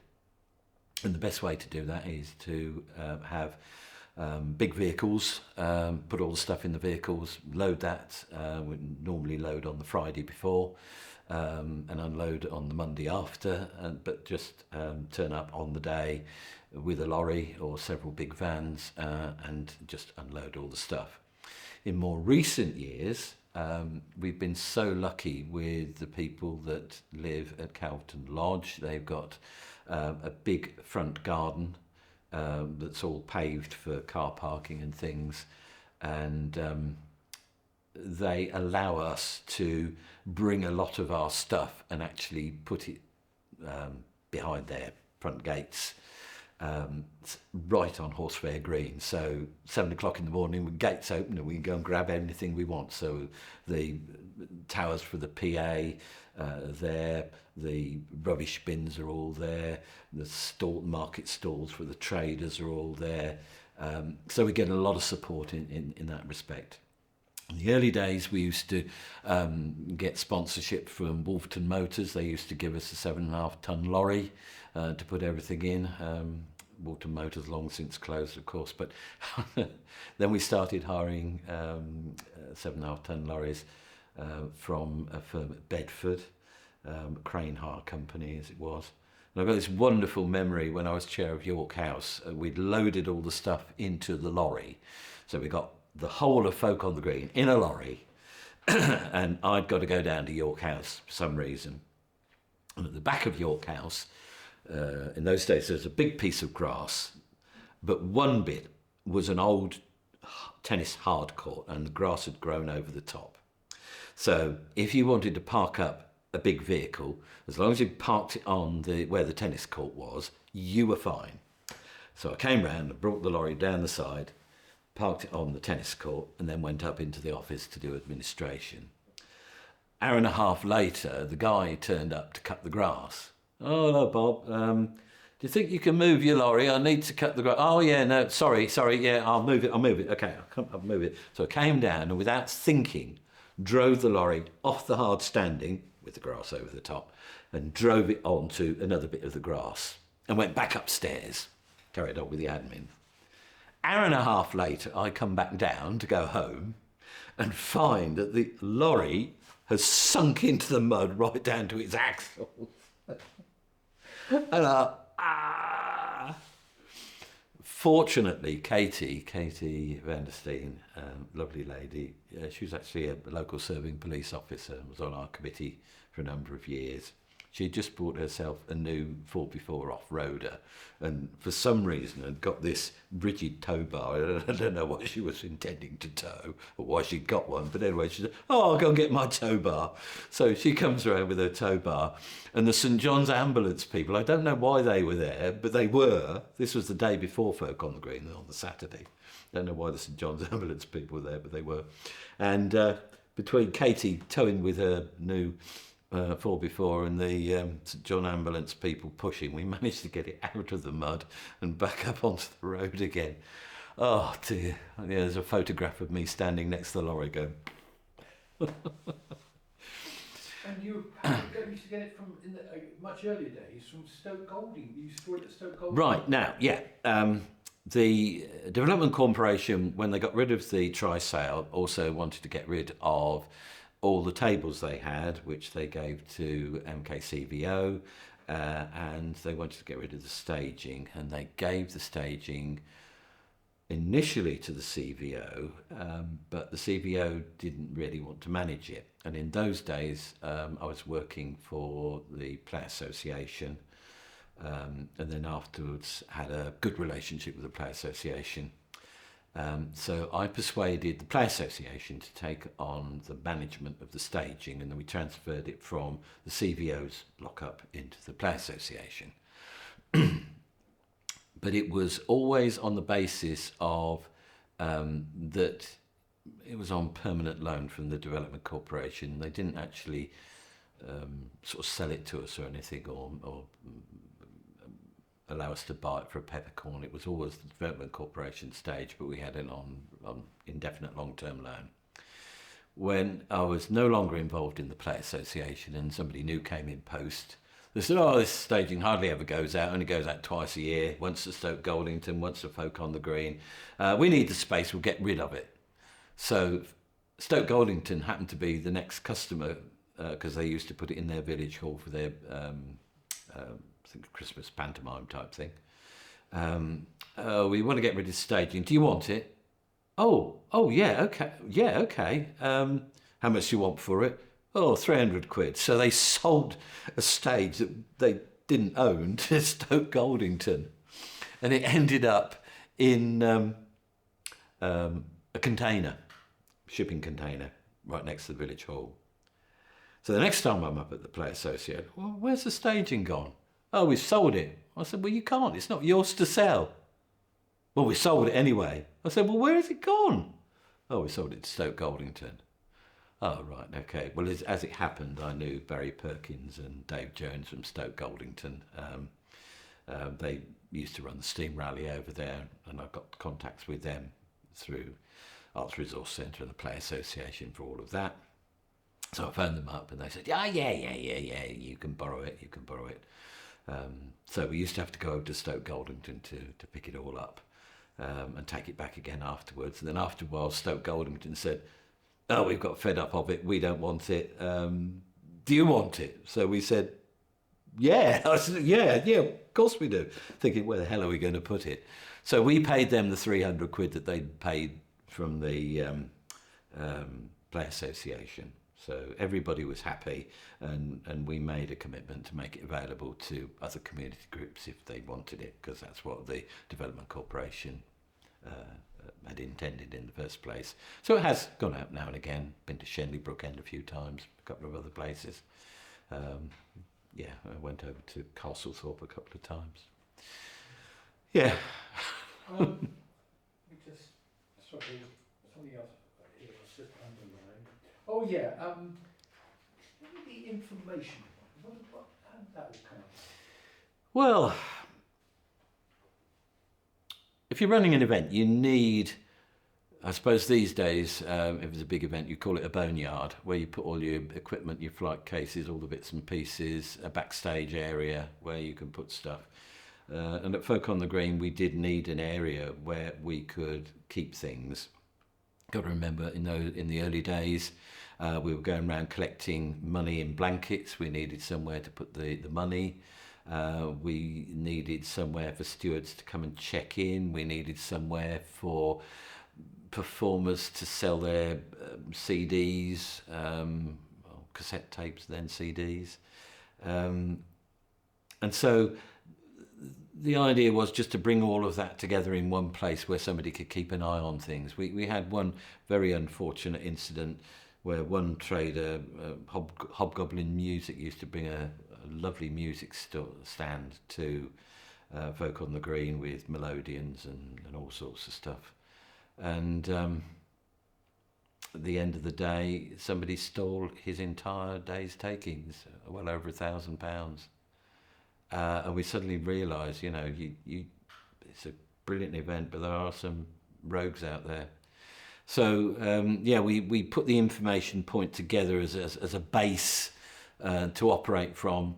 And the best way to do that is to have big vehicles, put all the stuff in the vehicles, load that. We normally load on the Friday before and unload on the Monday after, but just turn up on the day with a lorry or several big vans and just unload all the stuff. In more recent years, we've been so lucky with the people that live at Calverton Lodge. They've got a big front garden that's all paved for car parking and things, and they allow us to bring a lot of our stuff and actually put it behind their front gates, right on Horsefair Green. So 7 o'clock in the morning, with gates open, and we can go and grab anything we want. So the towers for the PA there, the rubbish bins are all there, the market stalls for the traders are all there. So we get a lot of support in that respect. In the early days, we used to get sponsorship from Wolverton Motors. They used to give us a 7.5-ton lorry to put everything in. Wolverton Motors long since closed, of course, but then we started hiring 7.5-ton lorries from a firm at Bedford, Crane Hire Company as it was. And I've got this wonderful memory when I was chair of York House. We'd loaded all the stuff into the lorry. So we got the whole of Folk on the Green in a lorry, and I'd got to go down to York House for some reason. And at the back of York House, in those days, there was a big piece of grass, but one bit was an old tennis hard court, and the grass had grown over the top. So if you wanted to park up a big vehicle, as long as you parked it on where the tennis court was, you were fine. So I came round and brought the lorry down the side, parked it on the tennis court, and then went up into the office to do administration. Hour and a half later, the guy turned up to cut the grass. Oh, hello, Bob. Do you think you can move your lorry? I need to cut the grass. Oh, yeah, no, sorry, yeah, I'll move it. Okay, I'll move it. So I came down and without thinking, drove the lorry off the hard standing with the grass over the top and drove it onto another bit of the grass and went back upstairs, carried on with the admin. Hour and a half later, I come back down to go home and find that the lorry has sunk into the mud right down to its axles. And fortunately, Katie van der Steen, lovely lady, she was actually a local serving police officer, was on our committee for a number of years. She had just bought herself a new 4x4 off-roader, and for some reason had got this rigid tow bar. I don't know what she was intending to tow or why she'd got one, but anyway, she said, oh, I'll go and get my tow bar. So she comes around with her tow bar, and the St John's ambulance people, I don't know why they were there, but they were. This was the day before Folk on the Green, on the Saturday. Don't know why the St John's ambulance people were there, but they were. And between Katie towing with her new 4x4 and the St John ambulance people pushing, we managed to get it out of the mud and back up onto the road again. Oh dear. Yeah, there's a photograph of me standing next to the lorry going. And you used to get it from, in the much earlier days, from Stoke Golding. You stored it at Stoke Golding. Right, now, yeah. The Development Corporation, when they got rid of the tri-sale, also wanted to get rid of all the tables they had, which they gave to MKCVO, and they wanted to get rid of the staging, and they gave the staging initially to the CVO, but the CVO didn't really want to manage it. And in those days, I was working for the Play Association, and then afterwards had a good relationship with the Play Association. So I persuaded the Play Association to take on the management of the staging, and then we transferred it from the CVO's lockup into the Play Association. But it was always on the basis of that it was on permanent loan from the Development Corporation. They didn't actually sort of sell it to us or anything, or allow us to buy it for a peppercorn. It was always the Development Corporation stage, but we had it on indefinite long-term loan. When I was no longer involved in the Play Association and somebody new came in post, They said, oh, this staging hardly ever goes out, only goes out twice a year, once to Stoke Goldington, once to Folk on the Green. We need the space, we'll get rid of it. So Stoke Goldington happened to be the next customer because they used to put it in their village hall for their I think Christmas pantomime type thing. We want to get rid of staging. Do you want it? Oh, yeah, okay. How much do you want for it? Oh, 300 quid. So they sold a stage that they didn't own to Stoke Goldington, and it ended up in a container, shipping container, right next to the village hall. So the next time I'm up at the Play Association, well, where's the staging gone? Oh, we've sold it. I said, well, you can't. It's not yours to sell. Well, we sold it anyway. I said, well, where has it gone? Oh, we sold it to Stoke Goldington. Oh, right, okay. Well, as it happened, I knew Barry Perkins and Dave Jones from Stoke Goldington. They used to run the steam rally over there, and I got contacts with them through Arts Resource Centre and the Play Association for all of that. So I phoned them up and they said, yeah, you can borrow it. So we used to have to go over to Stoke Goldington to pick it all up and take it back again afterwards. And then after a while, Stoke Goldington said, oh, we've got fed up of it. We don't want it. Do you want it? So we said, yeah. I said, yeah, of course we do. Thinking, where the hell are we going to put it? So we paid them the 300 quid that they'd paid from the Play Association. So everybody was happy, and we made a commitment to make it available to other community groups if they wanted it, because that's what the Development Corporation had intended in the first place. So it has gone out now and again. Been to Shenley Brook End a few times, a couple of other places. I went over to Castlethorpe a couple of times. Yeah. Just sorry, something else here was just underlined. Oh yeah, the information. How did that all come up? Well, if you're running an event, you need, I suppose these days, if it's a big event, you call it a boneyard, where you put all your equipment, your flight cases, all the bits and pieces, a backstage area where you can put stuff. And at Folk on the Green, we did need an area where we could keep things. Got to remember, in the early days, we were going around collecting money in blankets. We needed somewhere to put the money. We needed somewhere for stewards to come and check in. We needed somewhere for performers to sell their CDs, cassette tapes, then CDs. And so the idea was just to bring all of that together in one place where somebody could keep an eye on things. We had one very unfortunate incident where one trader, Hobgoblin Music, used to bring a lovely music stand to Folk on the Green with melodeons and all sorts of stuff. And at the end of the day, somebody stole his entire day's takings, well over £1,000. And we suddenly realised, it's a brilliant event, but there are some rogues out there. So we put the information point together as a base to operate from.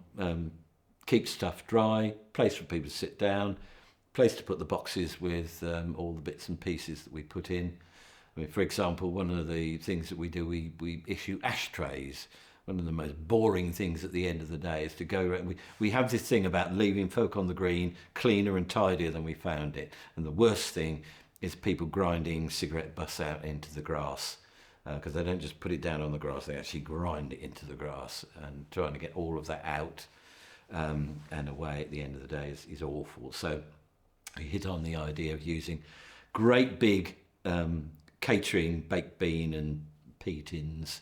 Keep stuff dry, place for people to sit down, place to put the boxes with all the bits and pieces that we put in. I mean, for example, one of the things that we do, we issue ashtrays. One of the most boring things at the end of the day is to go around. We have this thing about leaving Folk on the Green cleaner and tidier than we found it. And the worst thing is people grinding cigarette butts out into the grass, because they don't just put it down on the grass, they actually grind it into the grass, and trying to get all of that out and away at the end of the day is awful. So we hit on the idea of using great big catering baked bean and pea tins,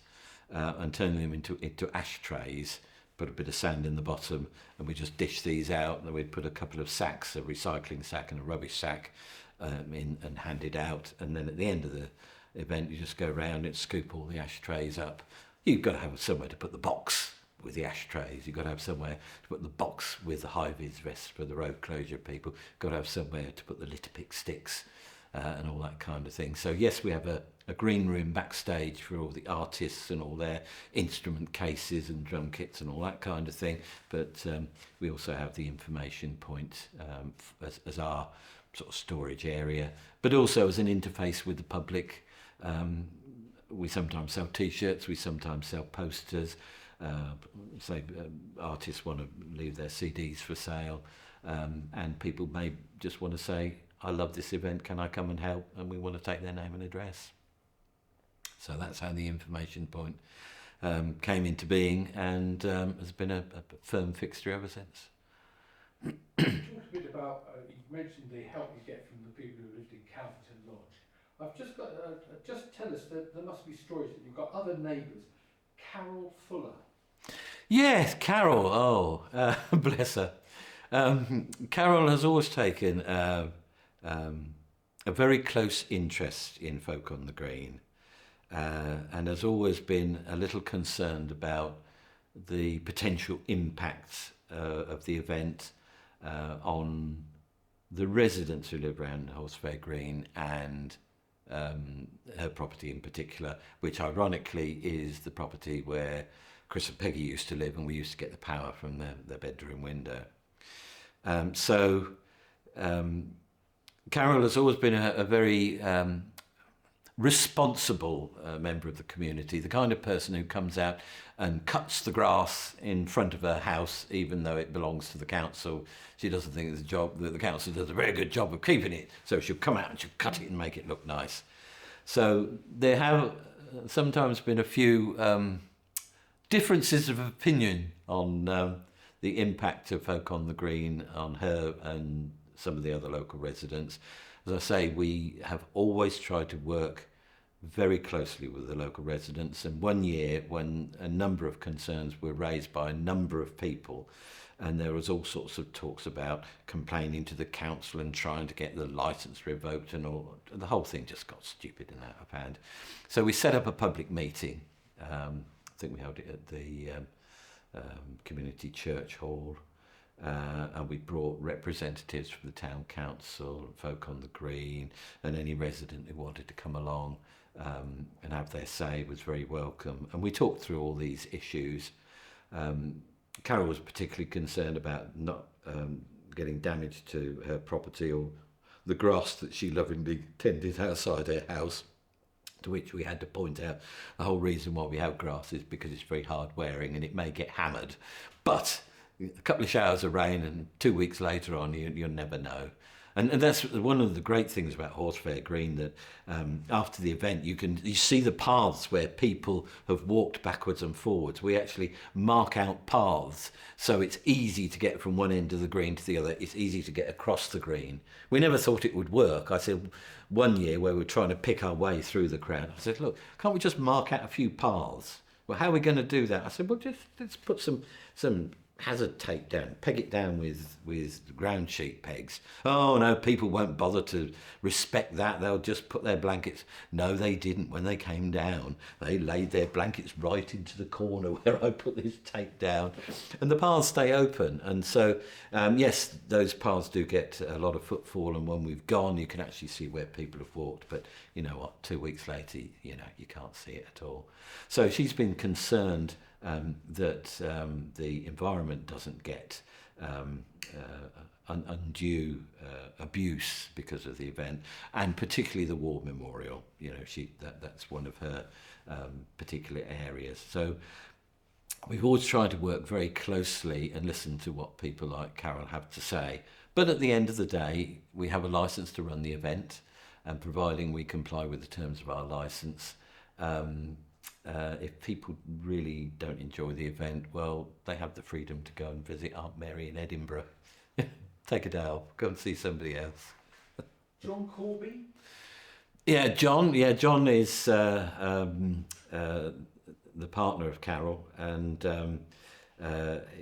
and turning them into ashtrays, put a bit of sand in the bottom, and we just dish these out, and then we'd put a couple of sacks, a recycling sack and a rubbish sack, in and hand it out. And then at the end of the event, you just go around and scoop all the ashtrays up. You've got to have somewhere to put the box with the ashtrays. You've got to have somewhere to put the box with the high-vis vests for the road closure people. You've got to have somewhere to put the litter pick sticks. and all that kind of thing. So yes, we have a green room backstage for all the artists and all their instrument cases and drum kits and all that kind of thing. But we also have the information point as our sort of storage area, but also as an interface with the public. We sometimes sell T-shirts, we sometimes sell posters. Say artists want to leave their CDs for sale, and people may just want to say, I love this event, can I come and help? And we want to take their name and address. So that's how the information point came into being, and has been a firm fixture ever since. You talked a bit about, you mentioned the help you get from the people who lived in Calverton Lodge. I've just got, just tell us that there must be stories that you've got other neighbours. Carol Fuller. Yes, Carol, bless her. Carol has always taken a very close interest in Folk on the Green, and has always been a little concerned about the potential impacts of the event on the residents who live around Horsefair Green, and her property in particular, which ironically is the property where Chris and Peggy used to live, and we used to get the power from their bedroom window. Carol has always been a very responsible member of the community, the kind of person who comes out and cuts the grass in front of her house, even though it belongs to the council. She doesn't think it's a job that the council does a very good job of keeping it, so she'll come out and she'll cut it and make it look nice. So there have sometimes been a few differences of opinion on the impact of Folk on the Green on her and some of the other local residents. As I say, we have always tried to work very closely with the local residents, and one year when a number of concerns were raised by a number of people, and there was all sorts of talks about complaining to the council and trying to get the licence revoked, and all, the whole thing just got stupid and out of hand. So we set up a public meeting. I think we held it at the community church hall, and we brought representatives from the town council, Folk on the Green, and any resident who wanted to come along and have their say was very welcome. And we talked through all these issues. Carol was particularly concerned about not getting damage to her property or the grass that she lovingly tended outside her house, to which we had to point out the whole reason why we have grass is because it's very hard wearing and it may get hammered. But a couple of showers of rain and 2 weeks later on, you'll never know. And that's one of the great things about Horsefair Green, that after the event you see the paths where people have walked backwards and forwards. We actually mark out paths so it's easy to get from one end of the green to the other. It's easy to get across the green. We never thought it would work. I said one year where we were trying to pick our way through the crowd, I said, look, can't we just mark out a few paths? Well, how are we going to do that? I said, well, just let's put some hazard tape down, peg it down with ground sheet pegs. Oh no, people won't bother to respect that, they'll just put their blankets. No, they didn't. When they came down, they laid their blankets right into the corner where I put this tape down, and the paths stay open. And so yes, those paths do get a lot of footfall, and when we've gone you can actually see where people have walked, but you know what, 2 weeks later you can't see it at all. So she's been concerned that the environment doesn't get undue abuse because of the event, and particularly the war memorial. That's one of her particular areas. So we've always tried to work very closely and listen to what people like Carol have to say. But at the end of the day, we have a licence to run the event, and providing we comply with the terms of our licence, if people really don't enjoy the event, well, they have the freedom to go and visit Aunt Mary in Edinburgh. Take a day off, go and see somebody else. John Corby? Yeah, John is the partner of Carol, and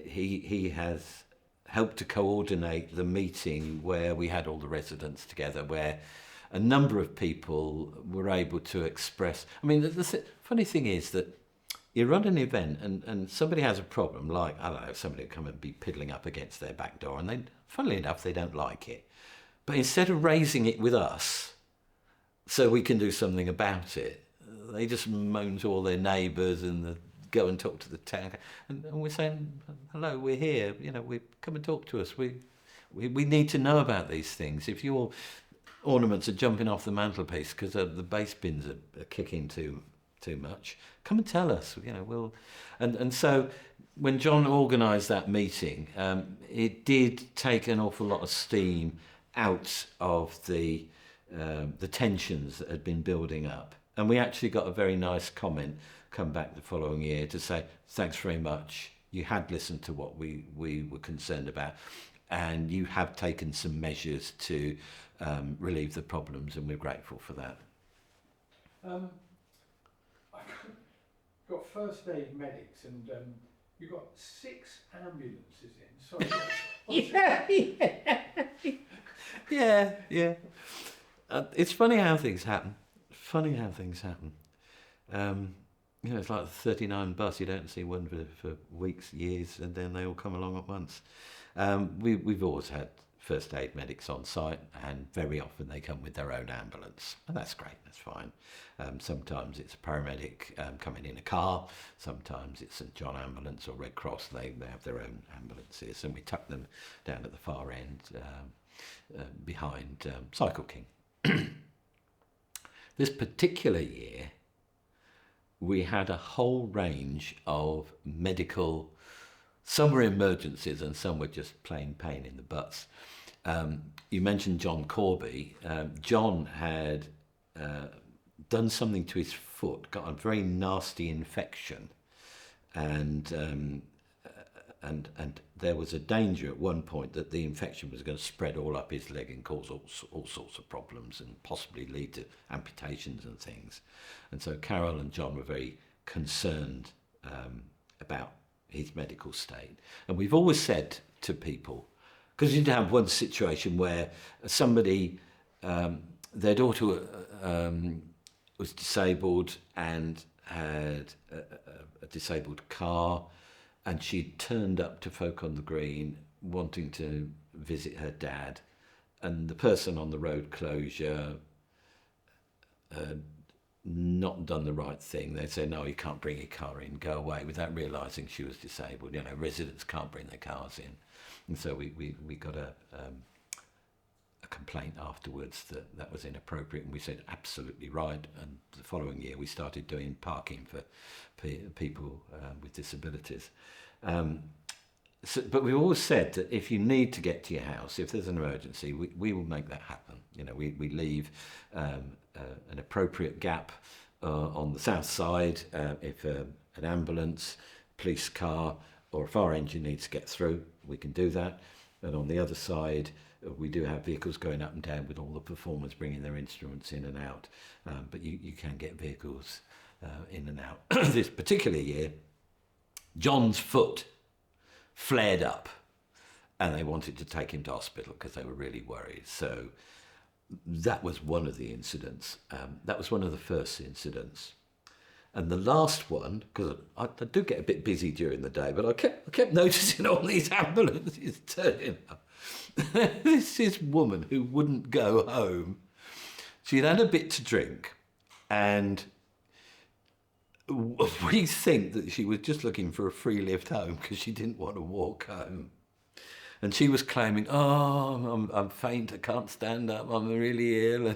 he has helped to coordinate the meeting where we had all the residents together, where a number of people were able to express. I mean, the funny thing is that you run an event and somebody has a problem, like, I don't know, somebody will come and be piddling up against their back door, and funnily enough, they don't like it. But instead of raising it with us, so we can do something about it. They just moan to all their neighbours and go and talk to the town. And we're saying, hello, we're here. We come and talk to us. We need to know about these things. If your ornaments are jumping off the mantelpiece because the bass bins are kicking too much, come and tell us. We'll. And so when John organised that meeting, it did take an awful lot of steam out of the tensions that had been building up. And we actually got a very nice comment come back the following year to say, thanks very much. You had listened to what we were concerned about, and you have taken some measures to relieve the problems, and we're grateful for that. I got first aid medics, and you got 6 ambulances in. Sorry. Yeah. It's funny how things happen. It's like the 39 bus. You don't see one for weeks, years, and then they all come along at once. We've always had first aid medics on site, and very often they come with their own ambulance, and that's great. That's fine. Sometimes it's a paramedic coming in a car. Sometimes it's St John Ambulance or Red Cross. They have their own ambulances, and we tuck them down at the far end behind Cycle King. This particular year, we had a whole range of medical. Some were emergencies and some were just plain pain in the butts. You mentioned John Corby. John had done something to his foot, got a very nasty infection, and there was a danger at one point that the infection was going to spread all up his leg and cause all sorts of problems and possibly lead to amputations and things. And so Carol and John were very concerned about his medical state. And we've always said to people, because you have one situation where somebody, their daughter was disabled and had a disabled car, and she'd turned up to Folk on the Green wanting to visit her dad, and the person on the road closure had not done the right thing. They said, no, you can't bring your car in, go away, without realising she was disabled. Residents can't bring their cars in. And so we got a complaint afterwards that was inappropriate, and we said, absolutely right. And the following year we started doing parking for people with disabilities. But we've always said that if you need to get to your house, if there's an emergency, we will make that happen. We leave an appropriate gap on the south side if an ambulance, police car or a fire engine needs to get through, we can do that. And on the other side, we do have vehicles going up and down with all the performers bringing their instruments in and out. But you can get vehicles in and out. This particular year, John's foot flared up and they wanted to take him to hospital because they were really worried. So that was one of the incidents. That was one of the first incidents. And the last one, because I do get a bit busy during the day, but I kept noticing all these ambulances turning up. This woman who wouldn't go home. She'd had a bit to drink, and we think that she was just looking for a free lift home because she didn't want to walk home. And she was claiming, oh, I'm faint, I can't stand up, I'm really ill.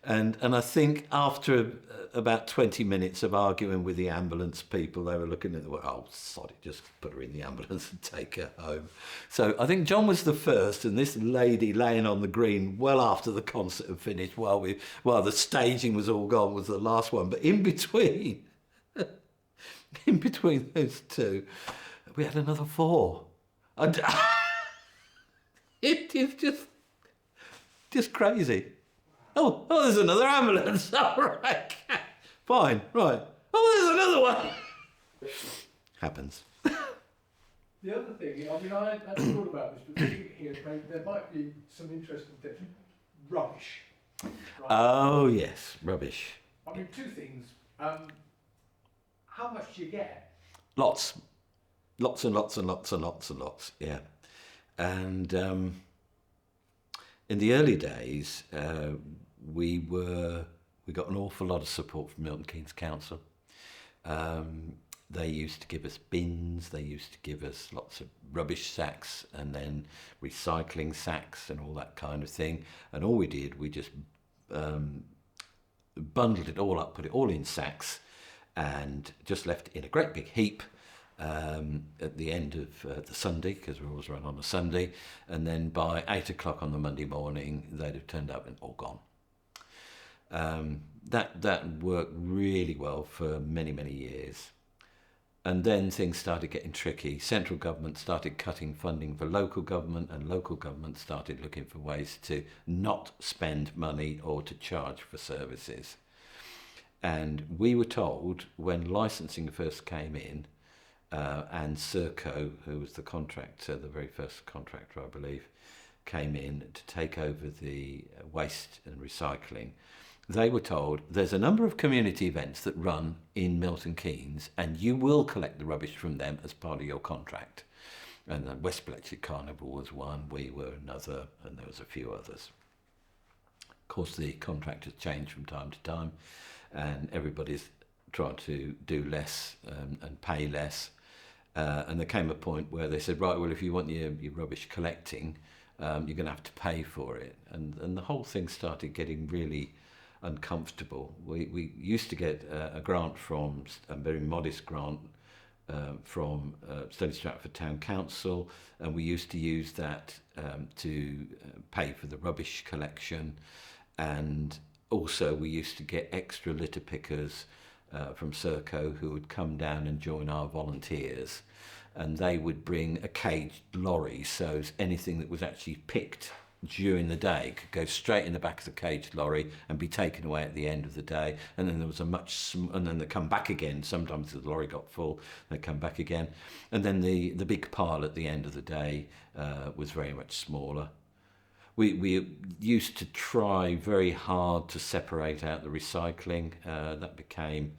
And I think after about 20 minutes of arguing with the ambulance people, they were looking at the, oh, sod it, just put her in the ambulance and take her home. So I think John was the first, and this lady laying on the green well after the concert had finished, while the staging was all gone, was the last one. But in between those two, we had another 4. It is just crazy. Oh, there's another ambulance. All right. Fine, right. Oh, there's another one. Happens. The other thing, I hadn't thought about this, but thinking here, there might be some interesting things. Rubbish. Right? Oh, yes, rubbish. I mean, 2 things. How much do you get? Lots. Lots and lots and lots and lots and lots, yeah. And in the early days, we got an awful lot of support from Milton Keynes Council. They used to give us bins, they used to give us lots of rubbish sacks and then recycling sacks and all that kind of thing. And all we did, we just bundled it all up, put it all in sacks and just left it in a great big heap at the end of the Sunday, because we always run on a Sunday. And then by 8 o'clock on the Monday morning, they'd have turned up and all gone. That worked really well for many, many years. And then things started getting tricky. Central government started cutting funding for local government, and local government started looking for ways to not spend money or to charge for services. And we were told when licensing first came in, and Serco, who was the contractor, the very first contractor, I believe, came in to take over the waste and recycling, they were told there's a number of community events that run in Milton Keynes and you will collect the rubbish from them as part of your contract. And the West Bletchley Carnival was one, we were another, and there was a few others. Of course, the contract has changed from time to time and everybody's trying to do less and pay less. And there came a point where they said, right, well, if you want your rubbish collecting, you're going to have to pay for it. And the whole thing started getting really uncomfortable. We used to get a grant from, a very modest grant from Stony Stratford Town Council, and we used to use that to pay for the rubbish collection. And also we used to get extra litter pickers from Serco who would come down and join our volunteers, and they would bring a caged lorry, so anything that was actually picked during the day could go straight in the back of the caged lorry and be taken away at the end of the day. And then there was and then they come back again. Sometimes the lorry got full, they come back again. And then the big pile at the end of the day was very much smaller. We used to try very hard to separate out the recycling. That became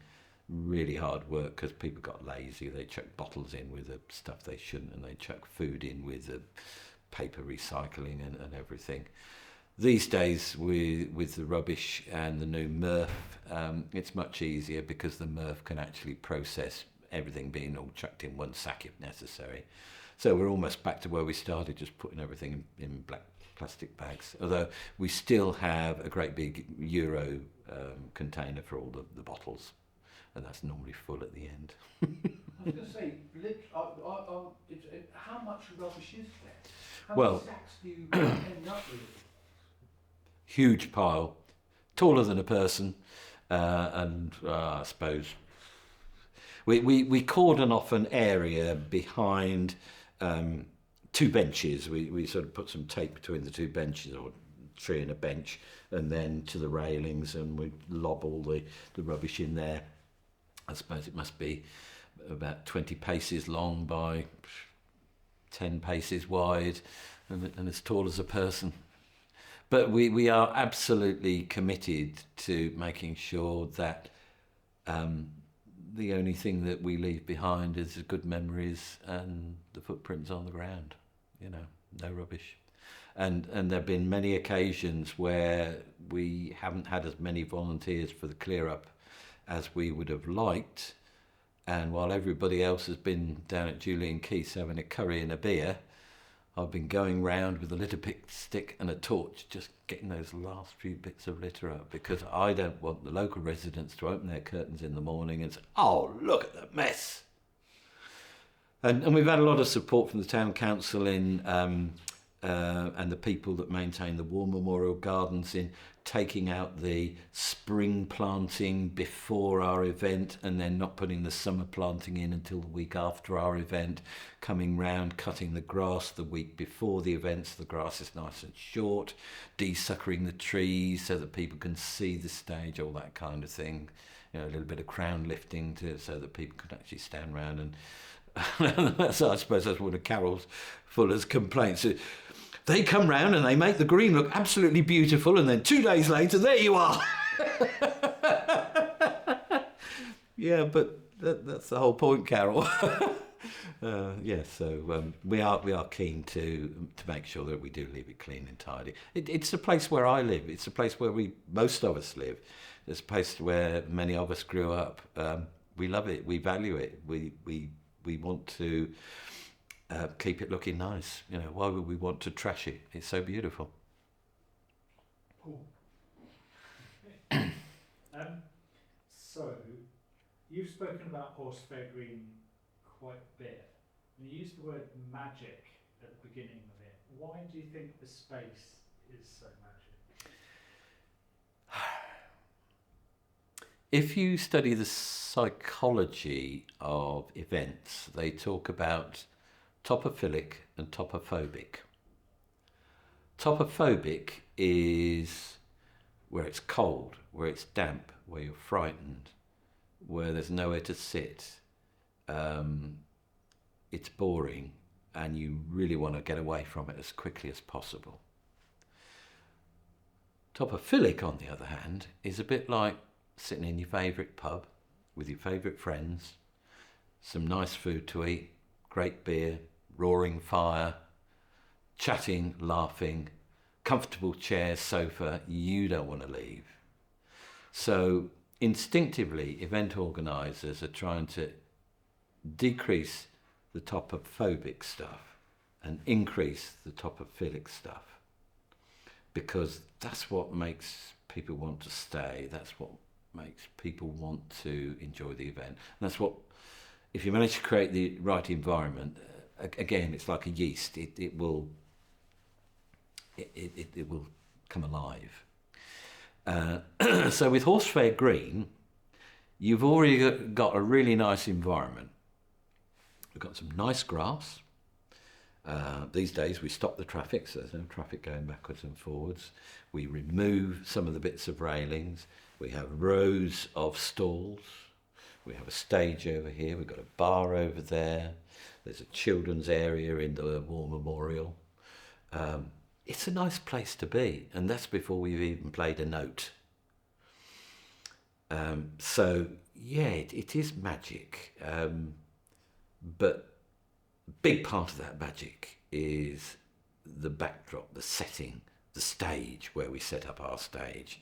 really hard work because people got lazy. They chucked bottles in with the stuff they shouldn't, and they chucked food in with the paper recycling and everything. These days with the rubbish and the new MRF, it's much easier because the MRF can actually process everything being all chucked in one sack if necessary. So we're almost back to where we started, just putting everything in black plastic bags, although we still have a great big Euro container for all the bottles, and that's normally full at the end. I was going to say, how much rubbish is there? How many sacks do you end up with? Huge pile, taller than a person, and I suppose we cordon off an area behind two benches. We sort of put some tape between the two benches, or tree and a bench, and then to the railings, and we lob all the rubbish in there. I suppose it must be about 20 paces long by 10 paces wide, and as tall as a person. But we are absolutely committed to making sure that the only thing that we leave behind is good memories and the footprints on the ground, no rubbish. And there have been many occasions where we haven't had as many volunteers for the clear up as we would have liked, and while everybody else has been down at Julian Keith's having a curry and a beer, I've been going round with a litter pick stick and a torch, just getting those last few bits of litter up, because I don't want the local residents to open their curtains in the morning and say, oh, look at the mess. And we've had a lot of support from the town council and the people that maintain the War Memorial Gardens in taking out the spring planting before our event and then not putting the summer planting in until the week after our event, coming round, cutting the grass the week before the event so the grass is nice and short, desuckering the trees so that people can see the stage, all that kind of thing. A little bit of crown lifting so that people can actually stand round and so I suppose that's one of Carol Fuller's complaints. They come round and they make the green look absolutely beautiful, and then 2 days later, there you are. Yeah, but that's the whole point, Carol. So we are keen to make sure that we do leave it clean and tidy. It's a place where I live. It's a place where most of us live. It's a place where many of us grew up. We love it. We value it. We want to keep it looking nice. You know, why would we want to trash it? It's so beautiful. Cool. So, you've spoken about Horsefair Green quite a bit. And you used the word magic at the beginning of it. Why do you think the space is so magic? If you study the psychology of events, they talk about topophilic and topophobic. Topophobic is where it's cold, where it's damp, where you're frightened, where there's nowhere to sit. It's boring and you really want to get away from it as quickly as possible. Topophilic, on the other hand, is a bit like sitting in your favourite pub with your favourite friends, some nice food to eat, great beer, roaring fire, chatting, laughing, comfortable chairs, sofa. You don't want to leave. So instinctively, event organisers are trying to decrease the topophobic stuff and increase the topophilic stuff, because that's what makes people want to stay. That's what makes people want to enjoy the event. And that's what, if you manage to create the right environment, again, it's like a yeast. It will come alive. So with Horsefair Green, you've already got a really nice environment. We've got some nice grass. These days we stop the traffic, so there's no traffic going backwards and forwards. We remove some of the bits of railings. We have rows of stalls. We have a stage over here. We've got a bar over there. There's a children's area in the War Memorial. It's a nice place to be, and that's before we've even played a note. So yeah, it is magic, but a big part of that magic is the backdrop, the setting, the stage where we set up our stage.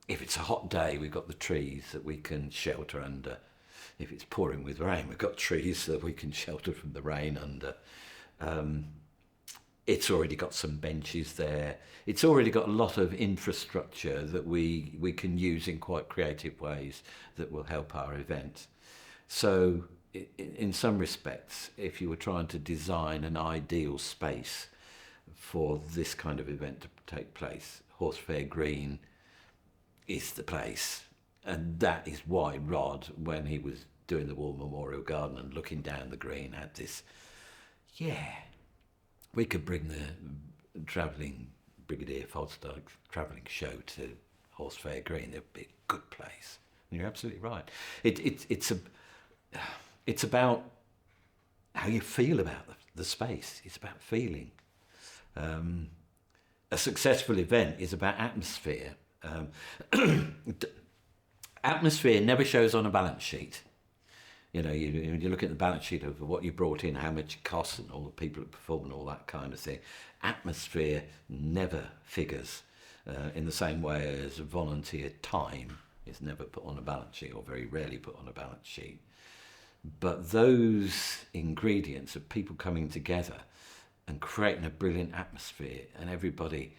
If it's a hot day, we've got the trees that we can shelter under. If it's pouring with rain, we've got trees that we can shelter from the rain under. It's already got some benches there. It's already got a lot of infrastructure that we can use in quite creative ways that will help our event. So in some respects, if you were trying to design an ideal space for this kind of event to take place, Horsefair Green is the place. And that is why Rod, when he was doing the War Memorial Garden and looking down the green, had this, we could bring the travelling Brigadier Fosdyke's travelling show to Horsefair Green. It would be a good place. And you're absolutely right. It's about how you feel about the space. It's about feeling. A successful event is about atmosphere. Atmosphere never shows on a balance sheet. You know, you look at the balance sheet of what you brought in, how much it costs, and all the people that perform and all that kind of thing. Atmosphere never figures in the same way as volunteer time is never put on a balance sheet, or very rarely put on a balance sheet. But those ingredients of people coming together and creating a brilliant atmosphere, and everybody,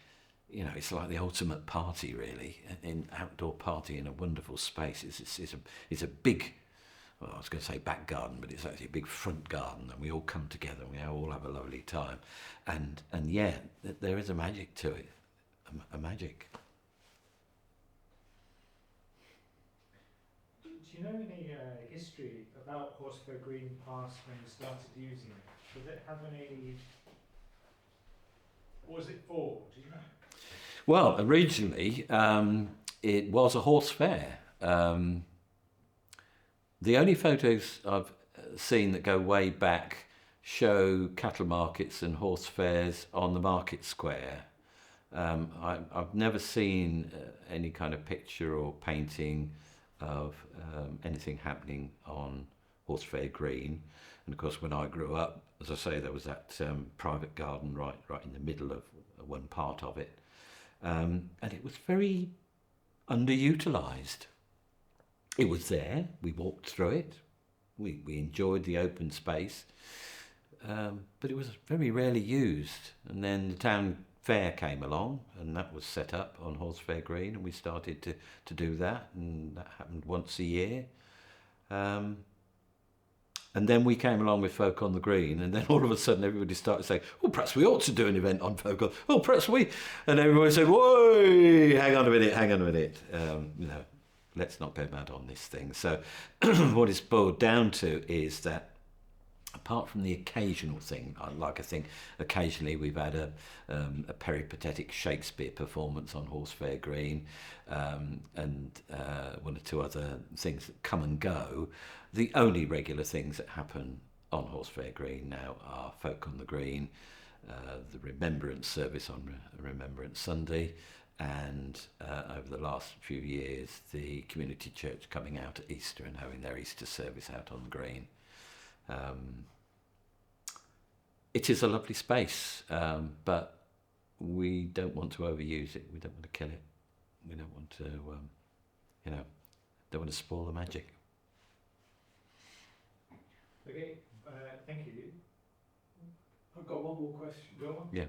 you know, it's like the ultimate party, really, an outdoor party in a wonderful space. It's a big, well, I was going to say back garden, but it's actually a big front garden, and we all come together and we all have a lovely time. And yeah, there is a magic to it, a magic. Do you know any history about Horsefair Green past when you started using it? Does it have any... What was it for? Do you know? Well, originally it was a horse fair. The only photos I've seen that go way back show cattle markets and horse fairs on the market square. I've never seen any kind of picture or painting of anything happening on Horsefair Green. And of course, when I grew up, as I say, there was that private garden right in the middle of one part of it, and it was very underutilised. It was there. We walked through it. We enjoyed the open space, but it was very rarely used. And then the town fair came along, and that was set up on Horsefair Green, and we started to do that, and that happened once a year. And then we came along with Folk on the Green, and then all of a sudden everybody started saying, "Oh, perhaps we ought to do an event on Folk on." Oh, perhaps we, and everybody said, "Whoa, hang on a minute. Let's not go mad on this thing." So, what it's boiled down to is that, apart from the occasional thing, like I think occasionally we've had a peripatetic Shakespeare performance on Horsefair Green, and one or two other things that come and go. The only regular things that happen on Horsefair Green now are Folk on the Green, the Remembrance service on Remembrance Sunday, and over the last few years, the community church coming out at Easter and having their Easter service out on the Green. It is a lovely space, but we don't want to overuse it. We don't want to kill it. We don't want to, don't want to spoil the magic. Okay, thank you. I've got one more question. Go on. Yeah.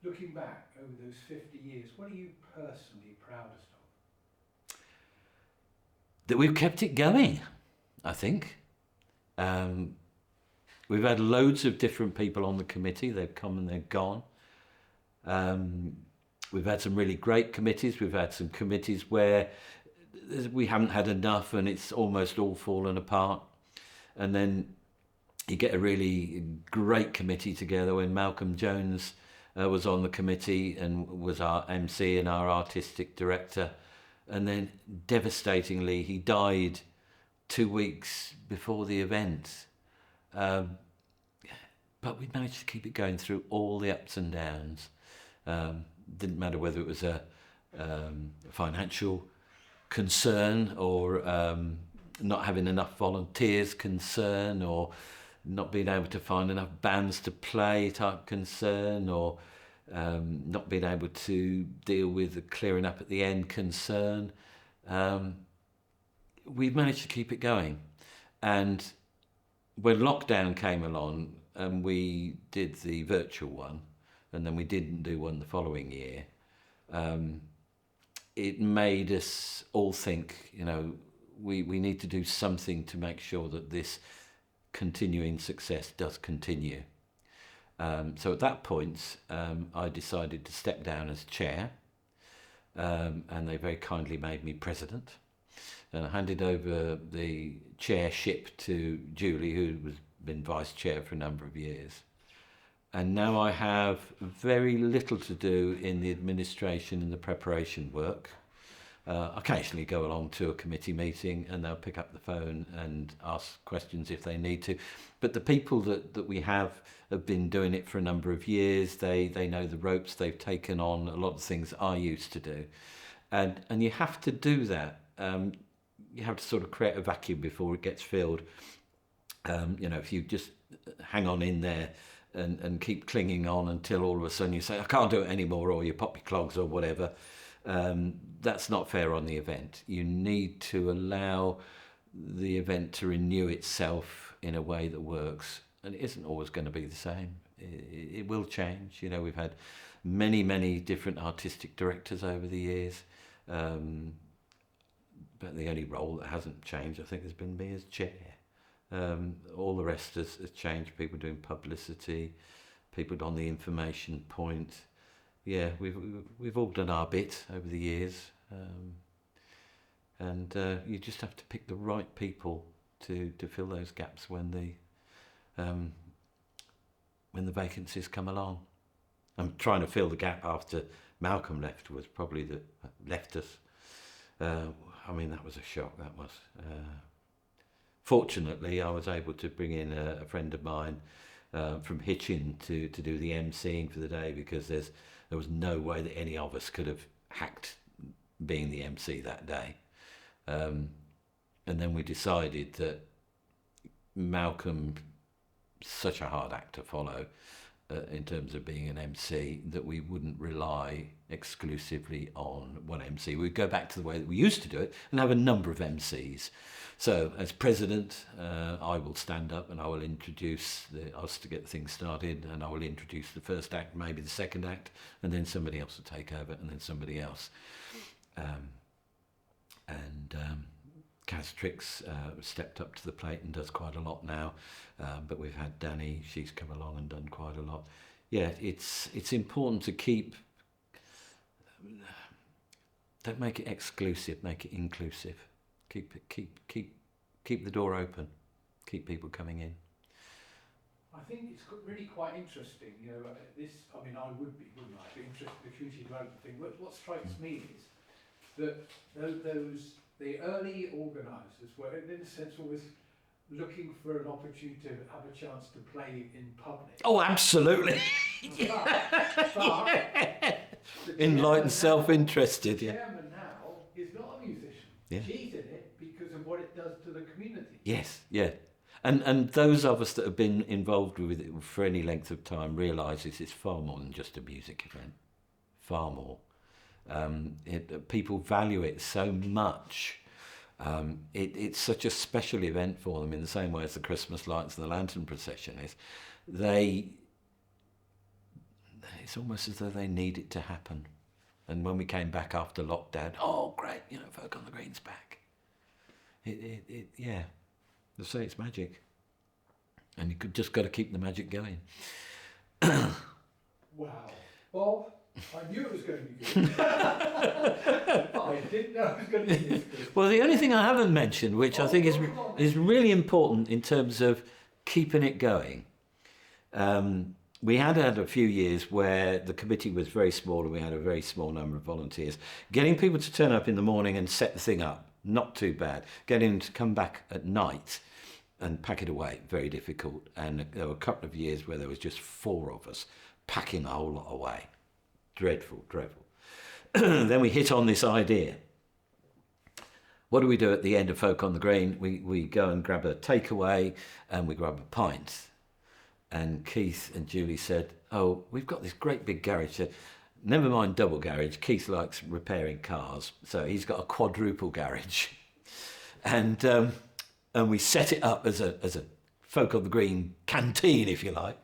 Looking back over those 50 years, what are you personally proudest of? That we've kept it going, I think. We've had loads of different people on the committee. They've come and they've gone. We've had some really great committees. We've had some committees where we haven't had enough and it's almost all fallen apart. And then you get a really great committee together when Malcolm Jones was on the committee and was our MC and our artistic director. And then devastatingly, he died 2 weeks before the event. But we managed to keep it going through all the ups and downs. Didn't matter whether it was a financial concern or not having enough volunteers concern, or not being able to find enough bands to play type concern, or not being able to deal with the clearing up at the end concern. We've managed to keep it going. And when lockdown came along and we did the virtual one, and then we didn't do one the following year, it made us all think, we need to do something to make sure that this continuing success does continue. So at that point, I decided to step down as chair, and they very kindly made me president. And I handed over the chairship to Julie, who was been vice chair for a number of years. And now I have very little to do in the administration and the preparation work. Occasionally go along to a committee meeting and they'll pick up the phone and ask questions if they need to. But the people that we have been doing it for a number of years. They know the ropes. They've taken on a lot of things I used to do. And you have to do that. You have to sort of create a vacuum before it gets filled. If you just hang on in there and keep clinging on until all of a sudden you say, I can't do it anymore, or you pop your clogs or whatever, that's not fair on the event. You need to allow the event to renew itself in a way that works. And it isn't always going to be the same. It will change. We've had many different artistic directors over the years. But the only role that hasn't changed, I think, has been me as chair. All the rest has changed. People doing publicity, people on the information point. Yeah, we've all done our bit over the years, and you just have to pick the right people to fill those gaps when the vacancies come along. I'm trying to fill the gap after Malcolm left was probably left us. That was a shock. That was. Fortunately, I was able to bring in a friend of mine from Hitchin to do the emceeing for the day, because there was no way that any of us could have hacked being the MC that day. And then we decided that Malcolm such a hard act to follow in terms of being an MC, that we wouldn't rely exclusively on one MC. We'd go back to the way that we used to do it and have a number of MCs. So as president, I will stand up and I will introduce us to get things started, and I will introduce the first act, maybe the second act, and then somebody else will take over, and then somebody else. Castrix stepped up to the plate and does quite a lot now, but we've had Danny, she's come along and done quite a lot. Yeah, it's important to keep, don't make it exclusive, make it inclusive. Keep the door open, keep people coming in. I think it's really quite interesting, you know, I would be, wouldn't I, be interested in the community development thing. What strikes me is that the early organisers were, in a sense, always looking for an opportunity to have a chance to play in public. Oh, absolutely. But enlightened, self-interested, the yeah. chairman now is not a musician. Yeah. She's in it because of what it does to the community. Yes, yeah. And those of us that have been involved with it for any length of time realise it's far more than just a music event. Far more. People value it so much. It's such a special event for them, in the same way as the Christmas lights and the lantern procession is. It's almost as though they need it to happen. And when we came back after lockdown, oh great, you know, Folk on the Green's back. Yeah, they say it's magic, and you just got to keep the magic going. Wow, Bob. I knew it was going to be good, but I didn't know it was going to be this good. Well, the only thing I haven't mentioned, which I think is really important in terms of keeping it going, we had a few years where the committee was very small and we had a very small number of volunteers. Getting people to turn up in the morning and set the thing up, not too bad. Getting them to come back at night and pack it away, very difficult. And there were a couple of years where there was just 4 of us packing a whole lot away. Dreadful. Then we hit on this idea. What do we do at the end of Folk on the Green? We go and grab a takeaway and we grab a pint. And Keith and Julie said, oh, we've got this great big garage. Never mind double garage. Keith likes repairing cars, so he's got a quadruple garage. And we set it up as a Folk on the Green canteen, if you like.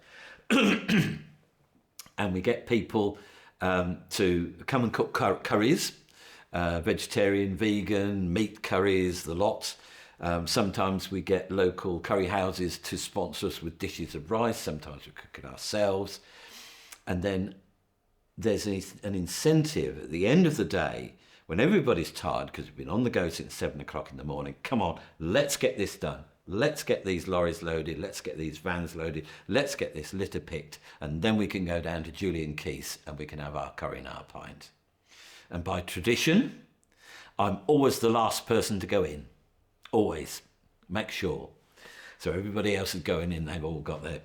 And we get people to come and cook curries, vegetarian, vegan, meat curries, the lot. Sometimes we get local curry houses to sponsor us with dishes of rice. Sometimes we cook it ourselves. And then there's an incentive at the end of the day when everybody's tired because we've been on the go since 7 o'clock in the morning. Come on, let's get this done. Let's get these lorries loaded. Let's get these vans loaded. Let's get this litter picked. And then we can go down to Julie and Keith and we can have our curry and our pint. And by tradition, I'm always the last person to go in. Always. Make sure. So everybody else is going in. They've all got their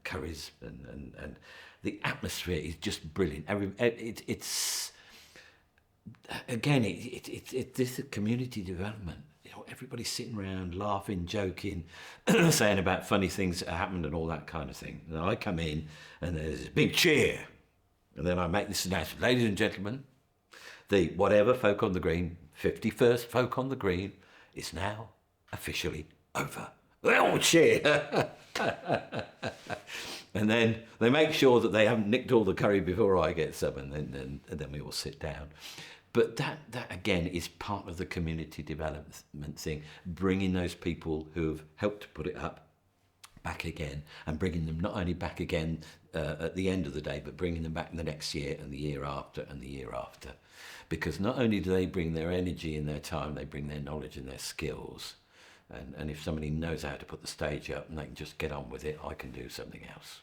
curries and the atmosphere is just brilliant. It's this community development. You know, everybody's sitting around, laughing, joking, saying about funny things that happened and all that kind of thing. And I come in and there's a big cheer. And then I make this announcement. Ladies and gentlemen, the whatever Folk on the Green, 51st Folk on the Green is now officially over. They all cheer. And then they make sure that they haven't nicked all the curry before I get some, and then we all sit down. But that again is part of the community development thing, bringing those people who've helped to put it up back again, and bringing them not only back again at the end of the day, but bringing them back the next year and the year after and the year after. Because not only do they bring their energy and their time, they bring their knowledge and their skills. And if somebody knows how to put the stage up and they can just get on with it, I can do something else.